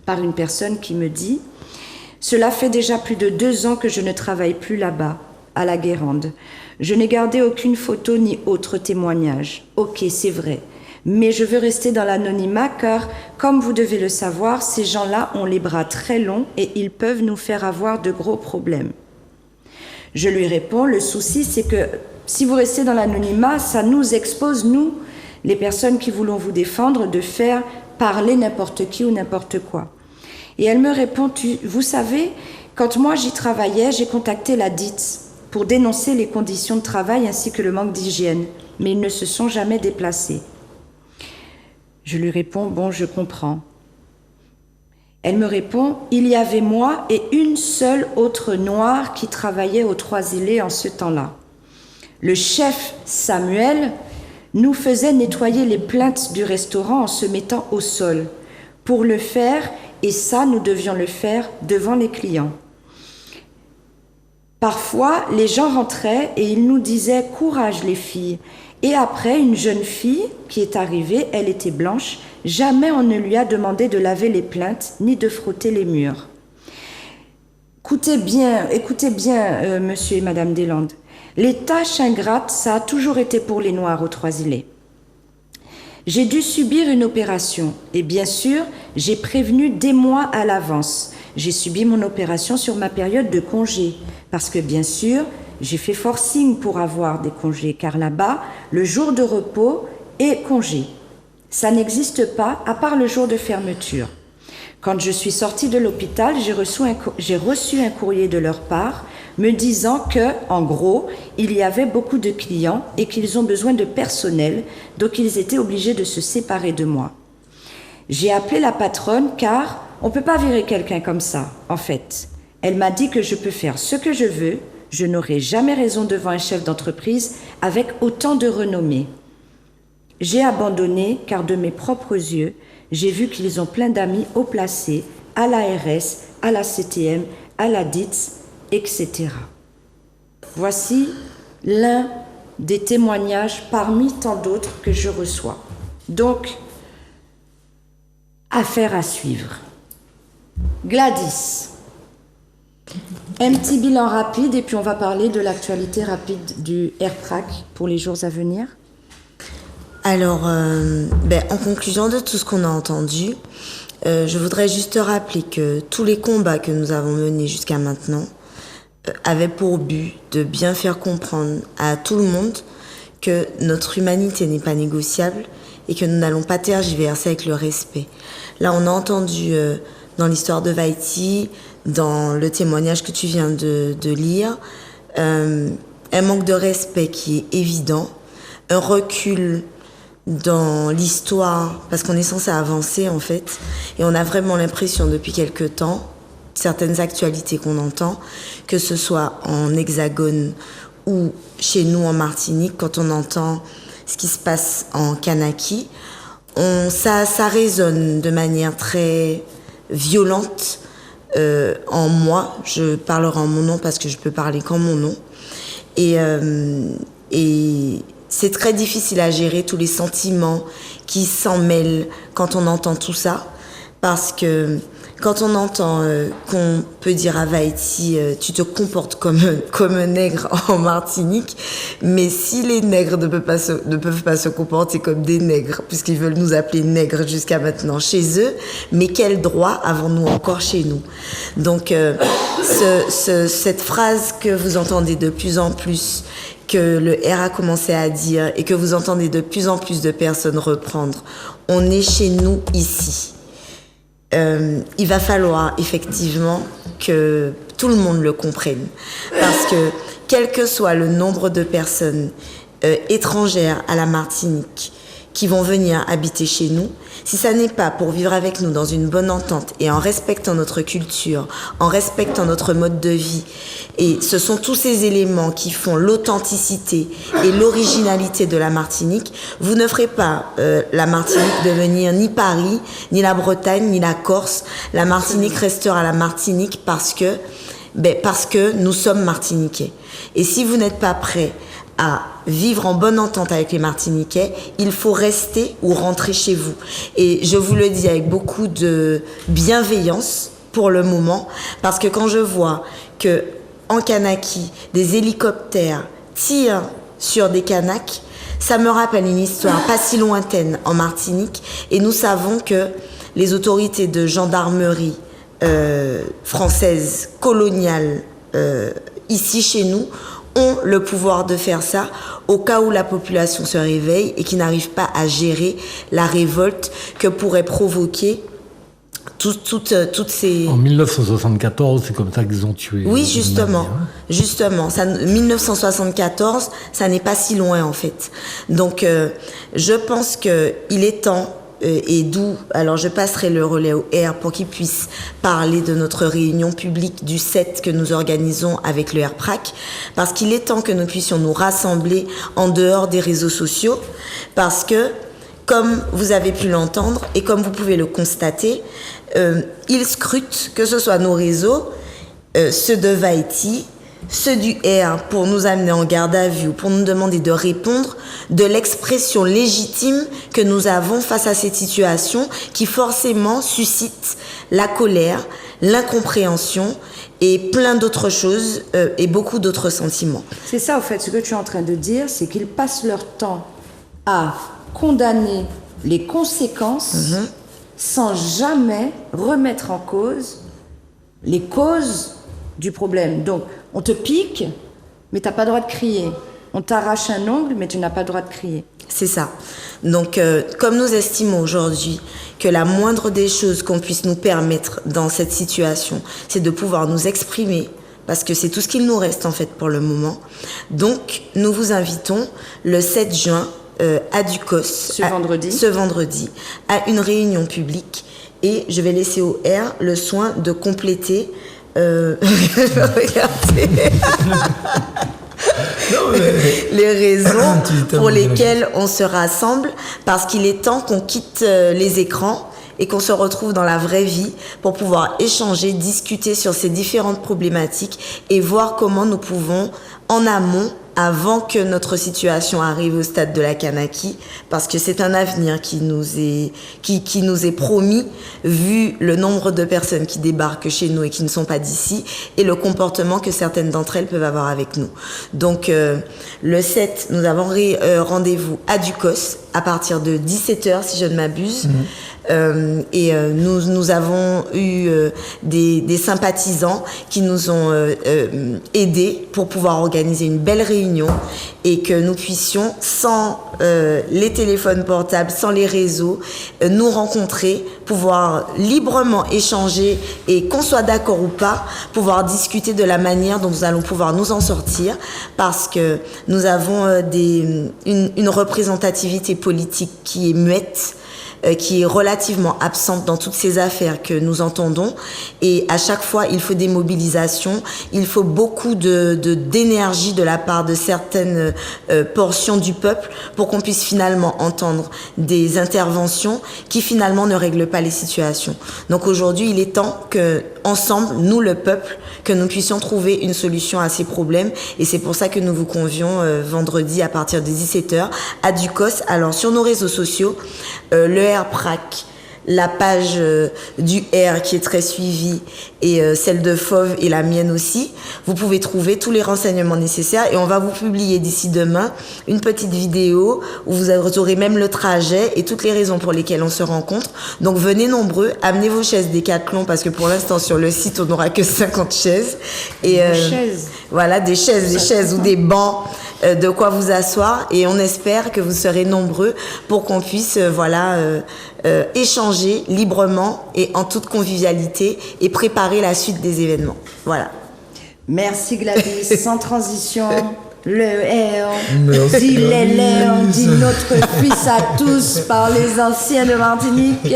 par une personne qui me dit « Cela fait déjà plus de 2 ans que je ne travaille plus là-bas, à la Guérande. Je n'ai gardé aucune photo ni autre témoignage. Ok, c'est vrai. Mais je veux rester dans l'anonymat car, comme vous devez le savoir, ces gens-là ont les bras très longs et ils peuvent nous faire avoir de gros problèmes. » Je lui réponds, le souci c'est que si vous restez dans l'anonymat, ça nous expose, nous, les personnes qui voulons vous défendre, de faire parler n'importe qui ou n'importe quoi. Et elle me répond, vous savez, quand moi j'y travaillais, j'ai contacté la DIT pour dénoncer les conditions de travail ainsi que le manque d'hygiène, mais ils ne se sont jamais déplacés. Je lui réponds, bon, je comprends. Elle me répond, il y avait moi et une seule autre noire qui travaillait aux Trois-Îlets en ce temps-là. Le chef Samuel nous faisait nettoyer les plinthes du restaurant en se mettant au sol. Pour le faire, et ça, nous devions le faire devant les clients. Parfois, les gens rentraient et ils nous disaient « Courage les filles ». Et après, une jeune fille qui est arrivée, elle était blanche, jamais on ne lui a demandé de laver les plinthes ni de frotter les murs. Écoutez bien, monsieur et madame Deslandes. Les tâches ingrates, ça a toujours été pour les Noirs aux Trois-Îlets. J'ai dû subir une opération et bien sûr, j'ai prévenu des mois à l'avance. J'ai subi mon opération sur ma période de congé parce que bien sûr, j'ai fait forcing pour avoir des congés car là-bas, le jour de repos est congé. Ça n'existe pas à part le jour de fermeture. Quand je suis sortie de l'hôpital, j'ai reçu un courrier de leur part me disant que, en gros, il y avait beaucoup de clients et qu'ils ont besoin de personnel, donc ils étaient obligés de se séparer de moi. J'ai appelé la patronne car on ne peut pas virer quelqu'un comme ça, en fait. Elle m'a dit que je peux faire ce que je veux, je n'aurai jamais raison devant un chef d'entreprise avec autant de renommée. J'ai abandonné car de mes propres yeux, j'ai vu qu'ils ont plein d'amis haut placés, à l'ARS, à la CTM, à la DITS, etc. Voici l'un des témoignages parmi tant d'autres que je reçois. Donc, affaire à suivre. Gladys, un petit bilan rapide et puis on va parler de l'actualité rapide du AirTrack pour les jours à venir. Alors, en conclusion de tout ce qu'on a entendu, je voudrais juste rappeler que tous les combats que nous avons menés jusqu'à maintenant avaient pour but de bien faire comprendre à tout le monde que notre humanité n'est pas négociable et que nous n'allons pas tergiverser avec le respect. Là, on a entendu dans l'histoire de Vaïti, dans le témoignage que tu viens de lire, un manque de respect qui est évident, un recul dans l'histoire, parce qu'on est censé avancer en fait, et on a vraiment l'impression depuis quelque temps, certaines actualités qu'on entend, que ce soit en Hexagone ou chez nous en Martinique, quand on entend ce qui se passe en Kanaki, ça résonne de manière très violente en moi. Je parlerai en mon nom parce que je peux parler qu'en mon nom. Et c'est très difficile à gérer tous les sentiments qui s'en mêlent quand on entend tout ça. Parce que quand on entend qu'on peut dire à Vaïti, tu te comportes comme un nègre en Martinique, mais si les nègres ne peuvent pas se comporter comme des nègres, puisqu'ils veulent nous appeler nègres jusqu'à maintenant chez eux, mais quel droit avons-nous encore chez nous? Donc cette phrase que vous entendez de plus en plus, que le R a commencé à dire et que vous entendez de plus en plus de personnes reprendre, on est chez nous ici. Il va falloir effectivement que tout le monde le comprenne. Parce que quel que soit le nombre de personnes étrangères à la Martinique qui vont venir habiter chez nous, si ça n'est pas pour vivre avec nous dans une bonne entente et en respectant notre culture, en respectant notre mode de vie, et ce sont tous ces éléments qui font l'authenticité et l'originalité de la Martinique, vous ne ferez pas la Martinique devenir ni Paris, ni la Bretagne, ni la Corse. La Martinique restera la Martinique parce que nous sommes Martiniquais. Et si vous n'êtes pas prêts à vivre en bonne entente avec les Martiniquais, il faut rester ou rentrer chez vous. Et je vous le dis avec beaucoup de bienveillance pour le moment, parce que quand je vois que en Kanaki, des hélicoptères tirent sur des Kanaks, ça me rappelle une histoire pas si lointaine en Martinique, et nous savons que les autorités de gendarmerie françaises coloniales ici chez nous ont le pouvoir de faire ça au cas où la population se réveille et qui n'arrive pas à gérer la révolte que pourrait provoquer toutes ces... En 1974, c'est comme ça qu'ils ont tué. Oui, justement. 1974, ça n'est pas si loin en fait. Donc, je pense qu'il est temps et d'où, alors je passerai le relais au R pour qu'il puisse parler de notre réunion publique du 7 que nous organisons avec le RPRAC, parce qu'il est temps que nous puissions nous rassembler en dehors des réseaux sociaux, parce que, comme vous avez pu l'entendre et comme vous pouvez le constater, ils scrutent, que ce soit nos réseaux, ceux de Vaiti, ceux du R pour nous amener en garde à vue ou pour nous demander de répondre de l'expression légitime que nous avons face à cette situation qui forcément suscite la colère, l'incompréhension et plein d'autres choses et beaucoup d'autres sentiments. C'est ça, au fait, ce que tu es en train de dire, c'est qu'ils passent leur temps à condamner les conséquences sans jamais remettre en cause les causes du problème. Donc, on te pique, mais tu n'as pas le droit de crier. On t'arrache un ongle, mais tu n'as pas le droit de crier. C'est ça. Donc, comme nous estimons aujourd'hui que la moindre des choses qu'on puisse nous permettre dans cette situation, c'est de pouvoir nous exprimer, parce que c'est tout ce qu'il nous reste en fait pour le moment. Donc, nous vous invitons le 7 juin à Ducos, ce vendredi, à une réunion publique. Et je vais laisser au R le soin de compléter. Regardez. Les raisons pour lesquelles on se rassemble, parce qu'il est temps qu'on quitte les écrans et qu'on se retrouve dans la vraie vie pour pouvoir échanger, discuter sur ces différentes problématiques et voir comment nous pouvons, en amont, avant que notre situation arrive au stade de la Kanaki, parce que c'est un avenir qui nous est promis, vu le nombre de personnes qui débarquent chez nous et qui ne sont pas d'ici, et le comportement que certaines d'entre elles peuvent avoir avec nous. Donc, le 7, nous avons rendez-vous à Ducos, à partir de 17h, si je ne m'abuse. Nous avons eu des sympathisants qui nous ont aidés pour pouvoir organiser une belle réunion et que nous puissions, sans les téléphones portables, sans les réseaux, nous rencontrer, pouvoir librement échanger et qu'on soit d'accord ou pas, pouvoir discuter de la manière dont nous allons pouvoir nous en sortir, parce que nous avons une représentativité politique qui est muette, qui est relativement absente dans toutes ces affaires que nous entendons, et à chaque fois il faut des mobilisations, il faut beaucoup d'énergie de la part de certaines portions du peuple pour qu'on puisse finalement entendre des interventions qui finalement ne règlent pas les situations. Donc aujourd'hui il est temps que ensemble, nous le peuple, que nous puissions trouver une solution à ces problèmes, et c'est pour ça que nous vous convions vendredi à partir de 17h à Ducos. Alors sur nos réseaux sociaux, le RPRAC, la page du R qui est très suivie, et celle de Fauve et la mienne aussi, vous pouvez trouver tous les renseignements nécessaires, et on va vous publier d'ici demain une petite vidéo où vous aurez même le trajet et toutes les raisons pour lesquelles on se rencontre. Donc venez nombreux, amenez vos chaises Décathlon, parce que pour l'instant sur le site on n'aura que 50 chaises. Et chaises. Voilà, des chaises ou des bancs, de quoi vous asseoir, et on espère que vous serez nombreux pour qu'on puisse échanger librement et en toute convivialité et préparer la suite des événements. Voilà. Merci Gladys. Sans transition, le R, Merci, dit l'élève, dit notre fils à tous par les anciens de Martinique.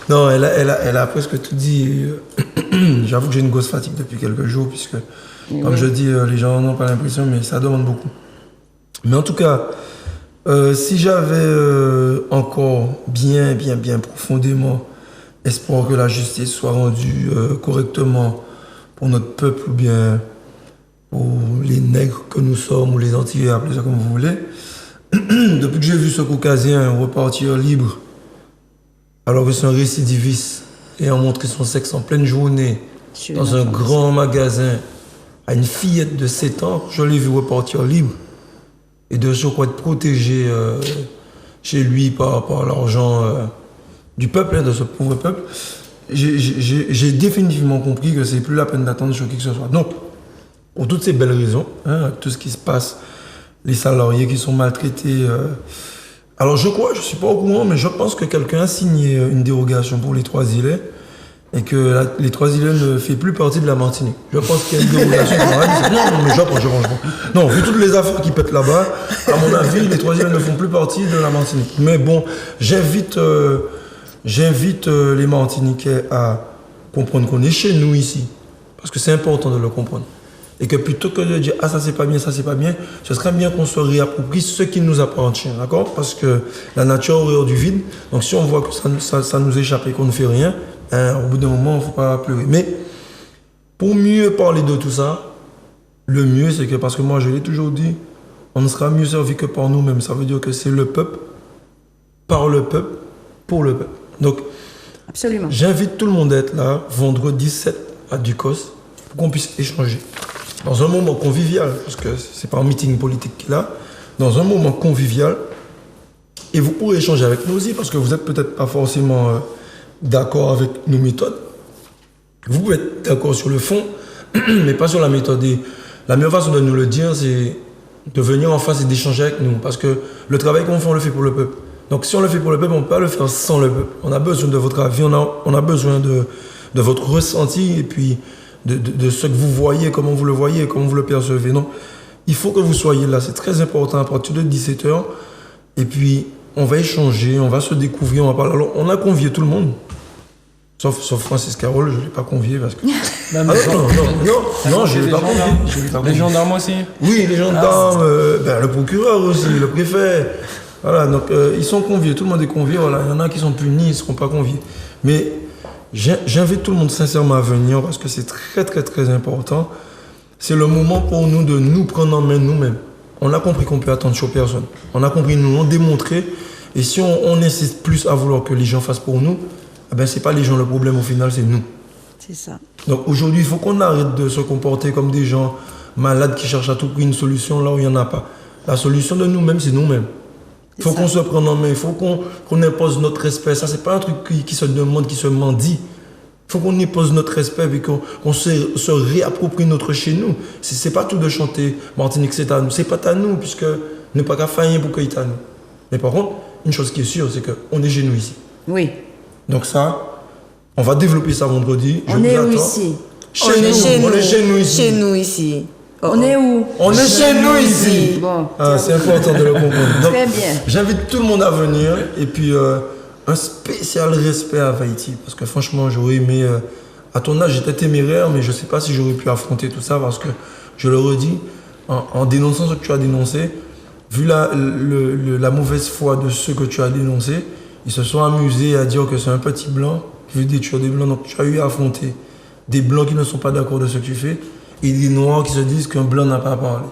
Non, elle a presque tout dit. J'avoue que j'ai une grosse fatigue depuis quelques jours, puisque, comme je dis, les gens n'ont pas l'impression, mais ça demande beaucoup. Mais en tout cas, si j'avais encore bien profondément espoir que la justice soit rendue correctement pour notre peuple, ou bien pour les nègres que nous sommes, ou les Antillais, appelez ça comme vous voulez, depuis que j'ai vu ce Caucasien repartir libre, alors que c'est un récidiviste, ayant montré son sexe en pleine journée, dans un grand magasin, à une fillette de 7 ans, je l'ai vu repartir libre. Et de surcroît être protégé chez lui par l'argent du peuple, de ce pauvre peuple, j'ai définitivement compris que c'est plus la peine d'attendre sur qui que ce soit. Donc, pour toutes ces belles raisons, tout ce qui se passe, les salariés qui sont maltraités. Alors je crois, je ne suis pas au courant, mais je pense que quelqu'un a signé une dérogation pour les 3 îlets et que les Trois-Îles ne fait plus partie de la Martinique. Je pense qu'il y a une dérogation. Non, mais je range. Non, vu toutes les affaires qui pètent là-bas, à mon avis, les Trois-Îles ne font plus partie de la Martinique. Mais bon, j'invite les Martiniquais à comprendre qu'on est chez nous ici, parce que c'est important de le comprendre. Et que plutôt que de dire « Ah, ça c'est pas bien, ce serait bien qu'on se réapproprie ce qui nous appartient, d'accord? Parce que la nature a horreur du vide. Donc si on voit que ça nous échappe et qu'on ne fait rien, au bout d'un moment, il ne faut pas pleurer. Mais pour mieux parler de tout ça, le mieux c'est que, parce que moi je l'ai toujours dit, on ne sera mieux servi que par nous-mêmes. Ça veut dire que c'est le peuple, par le peuple, pour le peuple. Donc, absolument. J'invite tout le monde à être là, vendredi 7 à Ducos, pour qu'on puisse échanger. Dans un moment convivial, parce que c'est pas un meeting politique qu'il a, dans un moment convivial, et vous pourrez échanger avec nous aussi, parce que vous n'êtes peut-être pas forcément d'accord avec nos méthodes. Vous pouvez être d'accord sur le fond, mais pas sur la méthode. Et la meilleure façon de nous le dire, c'est de venir en face et d'échanger avec nous, parce que le travail qu'on fait, on le fait pour le peuple. Donc si on le fait pour le peuple, on ne peut pas le faire sans le peuple. On a besoin de votre avis, on a besoin de votre ressenti, et puis de ce que vous voyez, comment vous le voyez, comment vous le percevez. Donc, il faut que vous soyez là, c'est très important à partir de 17h. Et puis, on va échanger, on va se découvrir, on va parler. Alors, on a convié tout le monde, sauf Francis Carole, je ne l'ai pas convié parce que... non, je ne l'ai pas convié. Les gendarmes aussi? Oui, les gendarmes, le procureur aussi, le préfet. Voilà, donc ils sont conviés, tout le monde est convié. Voilà, il y en a qui sont punis, ils ne seront pas conviés. Mais j'invite tout le monde sincèrement à venir parce que c'est très très très important. C'est le moment pour nous de nous prendre en main nous-mêmes. On a compris qu'on peut attendre sur personne. On a compris, nous l'ont démontré. Et si on insiste plus à vouloir que les gens fassent pour nous, eh ben, c'est pas les gens le problème au final, c'est nous. C'est ça. Donc aujourd'hui, il faut qu'on arrête de se comporter comme des gens malades qui cherchent à tout prix une solution là où il n'y en a pas. La solution de nous-mêmes, c'est nous-mêmes. Il faut qu'on se prenne en main, il faut qu'on impose notre respect. Ça, c'est pas un truc qui se demande, qui se mendie. Il faut qu'on impose notre respect et qu'on se réapproprie notre chez nous. C'est pas tout de chanter Martinique, c'est à nous. C'est pas à nous, puisque n'est pas qu'à faire pour qu'il y ait à nous. Mais par contre, une chose qui est sûre, c'est qu'on est chez nous ici. Oui. Donc ça, on va développer ça vendredi. On est où ici? On est chez nous ici. Chez nous ici. On est où? On est chez nous ici. Bon, c'est important de le comprendre. Donc, très bien. J'invite tout le monde à venir et puis un spécial respect à Vaïti parce que franchement j'aurais aimé, à ton âge j'étais téméraire mais je ne sais pas si j'aurais pu affronter tout ça parce que je le redis, en dénonçant ce que tu as dénoncé, vu la mauvaise foi de ceux que tu as dénoncés, ils se sont amusés à dire que c'est un petit blanc qui veut détruire des blancs, donc tu as eu à affronter des blancs qui ne sont pas d'accord de ce que tu fais et des noirs qui se disent qu'un blanc n'a pas parlé.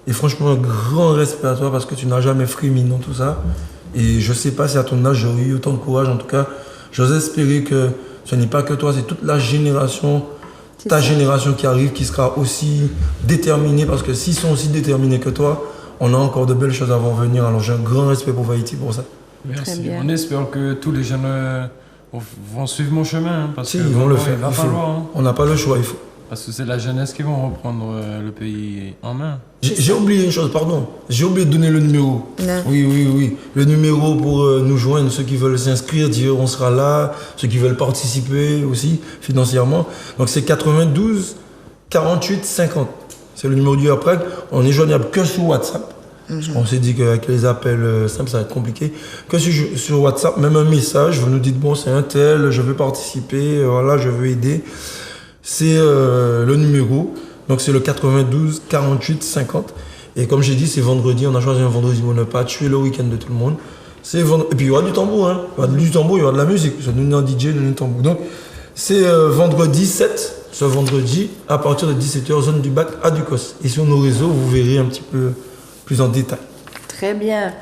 Et franchement, un grand respect à toi parce que tu n'as jamais frémi dans tout ça. Et je ne sais pas si à ton âge j'aurais eu autant de courage. En tout cas, j'ose espérer que ce n'est pas que toi, c'est toute la génération, ta génération qui arrive, qui sera aussi déterminée. Parce que s'ils sont aussi déterminés que toi, on a encore de belles choses à voir venir. Alors j'ai un grand respect pour Vaïti pour ça. Merci. On espère que tous les jeunes vont suivre mon chemin. Parce si, que ils vont le faire. Il va falloir, hein. On n'a pas le choix, il faut. Parce que c'est la jeunesse qui va reprendre le pays en main. J'ai oublié une chose, pardon. J'ai oublié de donner le numéro. Non. Oui. Le numéro pour nous joindre, ceux qui veulent s'inscrire, dire on sera là, ceux qui veulent participer aussi financièrement. Donc c'est 92 48 50. C'est le numéro du Prague. On est joignable que sur WhatsApp. On s'est dit qu'avec les appels simples, ça va être compliqué. Que sur WhatsApp, même un message, vous nous dites bon, c'est un tel, je veux participer, voilà, je veux aider. C'est le numéro, donc c'est le 92 48 50. Et comme j'ai dit, c'est vendredi, on a choisi un vendredi pour ne pas tuer le week-end de tout le monde. Et puis il y aura du tambour, hein. Il y aura du tambour, il y aura de la musique. Nous, un DJ, nous, un tambour. Donc c'est vendredi 7, ce vendredi, à partir de 17h, zone du bac à Ducos. Et sur nos réseaux, vous verrez un petit peu plus en détail. Très bien.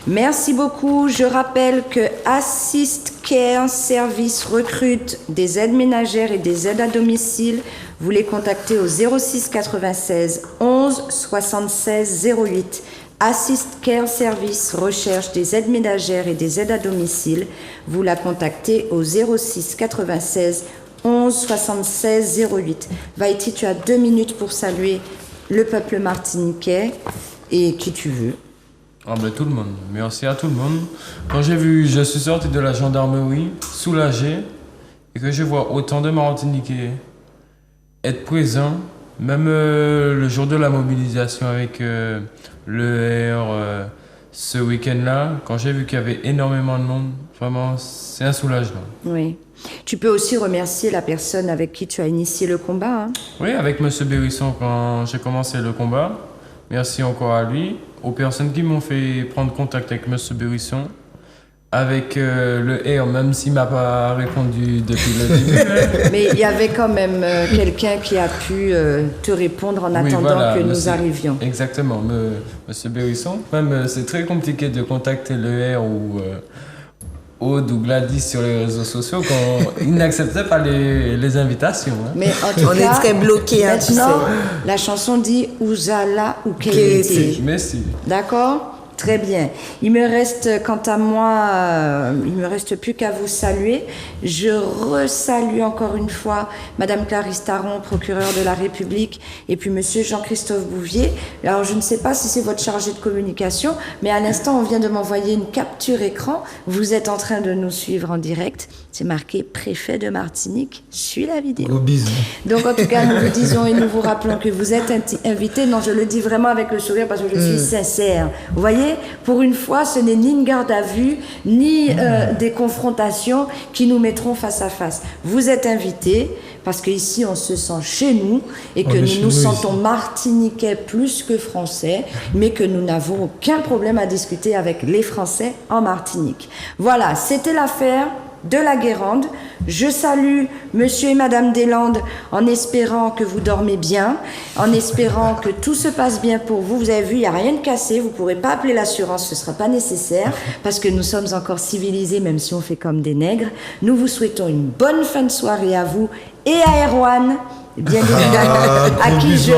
Merci beaucoup. Je rappelle que Assist Care Service recrute des aides ménagères et des aides à domicile. Vous les contactez au 06 96 11 76 08. Assist Care Service recherche des aides ménagères et des aides à domicile. Vous la contactez au 06 96 11 76 08. Vaïti, tu as 2 minutes pour saluer le peuple martiniquais et qui tu veux. Ah ben tout le monde, merci à tout le monde. Quand je suis sorti de la gendarmerie, soulagé, et que je vois autant de Martiniquais être présents, même le jour de la mobilisation avec le R, ce week-end-là, quand j'ai vu qu'il y avait énormément de monde, vraiment, c'est un soulagement. Oui. Tu peux aussi remercier la personne avec qui tu as initié le combat. Hein. Oui, avec M. Bérisson, quand j'ai commencé le combat. Merci encore à lui. Aux personnes qui m'ont fait prendre contact avec M. Bérisson. Avec le R, même s'il ne m'a pas répondu depuis le début. Mais il y avait quand même quelqu'un qui a pu te répondre en attendant que nous arrivions. Exactement, M. Bérisson. Même c'est très compliqué de contacter le R ou Aude ou Gladys sur les réseaux sociaux quand ils n'acceptaient pas les invitations. Hein. Mais en tout on cas, est très bloqués. Maintenant, tu sais. la chanson dit Ouzala ou Kérété. Merci. D'accord ? Très bien. Il me reste, quant à moi, il me reste plus qu'à vous saluer. Je resalue encore une fois Madame Clarisse Taron, procureure de la République, et puis Monsieur Jean-Christophe Bouvier. Alors, je ne sais pas si c'est votre chargé de communication, mais à l'instant, on vient de m'envoyer une capture écran. Vous êtes en train de nous suivre en direct. C'est marqué préfet de Martinique. Suis la vidéo. Gros bisous. Donc, en tout cas, nous vous disons et nous vous rappelons que vous êtes invités. Non, je le dis vraiment avec le sourire parce que je suis sincère. Vous voyez? Pour une fois, ce n'est ni une garde à vue, ni des confrontations qui nous mettront face à face. Vous êtes invités parce qu'ici, on se sent chez nous et que nous nous sentons martiniquais plus que français, mais que nous n'avons aucun problème à discuter avec les Français en Martinique. Voilà, c'était l'affaire de la Guérande. Je salue Monsieur et Madame Deslandes en espérant que vous dormez bien, en espérant que tout se passe bien pour vous. Vous avez vu, il n'y a rien de cassé, vous ne pourrez pas appeler l'assurance, ce ne sera pas nécessaire parce que nous sommes encore civilisés même si on fait comme des nègres. Nous vous souhaitons une bonne fin de soirée à vous et à Erwan. Bien évidemment, à qui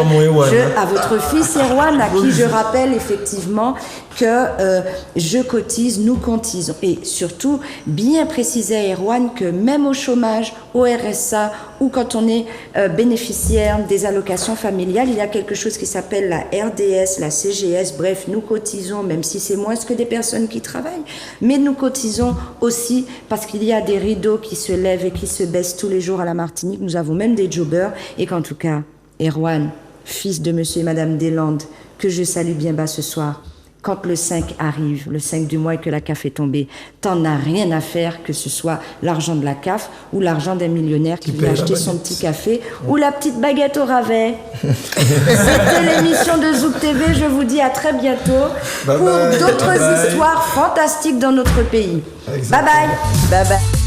à votre fils Erwan, à qui je rappelle effectivement que je cotise, nous cotisons. Et surtout, bien préciser à Erwan que même au chômage, au RSA ou quand on est bénéficiaire des allocations familiales, il y a quelque chose qui s'appelle la RDS, la CGS. Bref, nous cotisons, même si c'est moins que des personnes qui travaillent, mais nous cotisons aussi parce qu'il y a des rideaux qui se lèvent et qui se baissent tous les jours à la Martinique. Nous avons même des jobbers. Et qu'en tout cas, Erwan, fils de Monsieur et Madame Deslandes, que je salue bien bas ce soir, quand le 5 arrive, le 5 du mois et que la CAF est tombée, t'en as rien à faire que ce soit l'argent de la CAF ou l'argent d'un millionnaire qui vient acheter son petit café ou la petite baguette au rabais. C'était l'émission de Zouk TV. Je vous dis à très bientôt pour d'autres histoires fantastiques dans notre pays. Bye bye. Bye bye.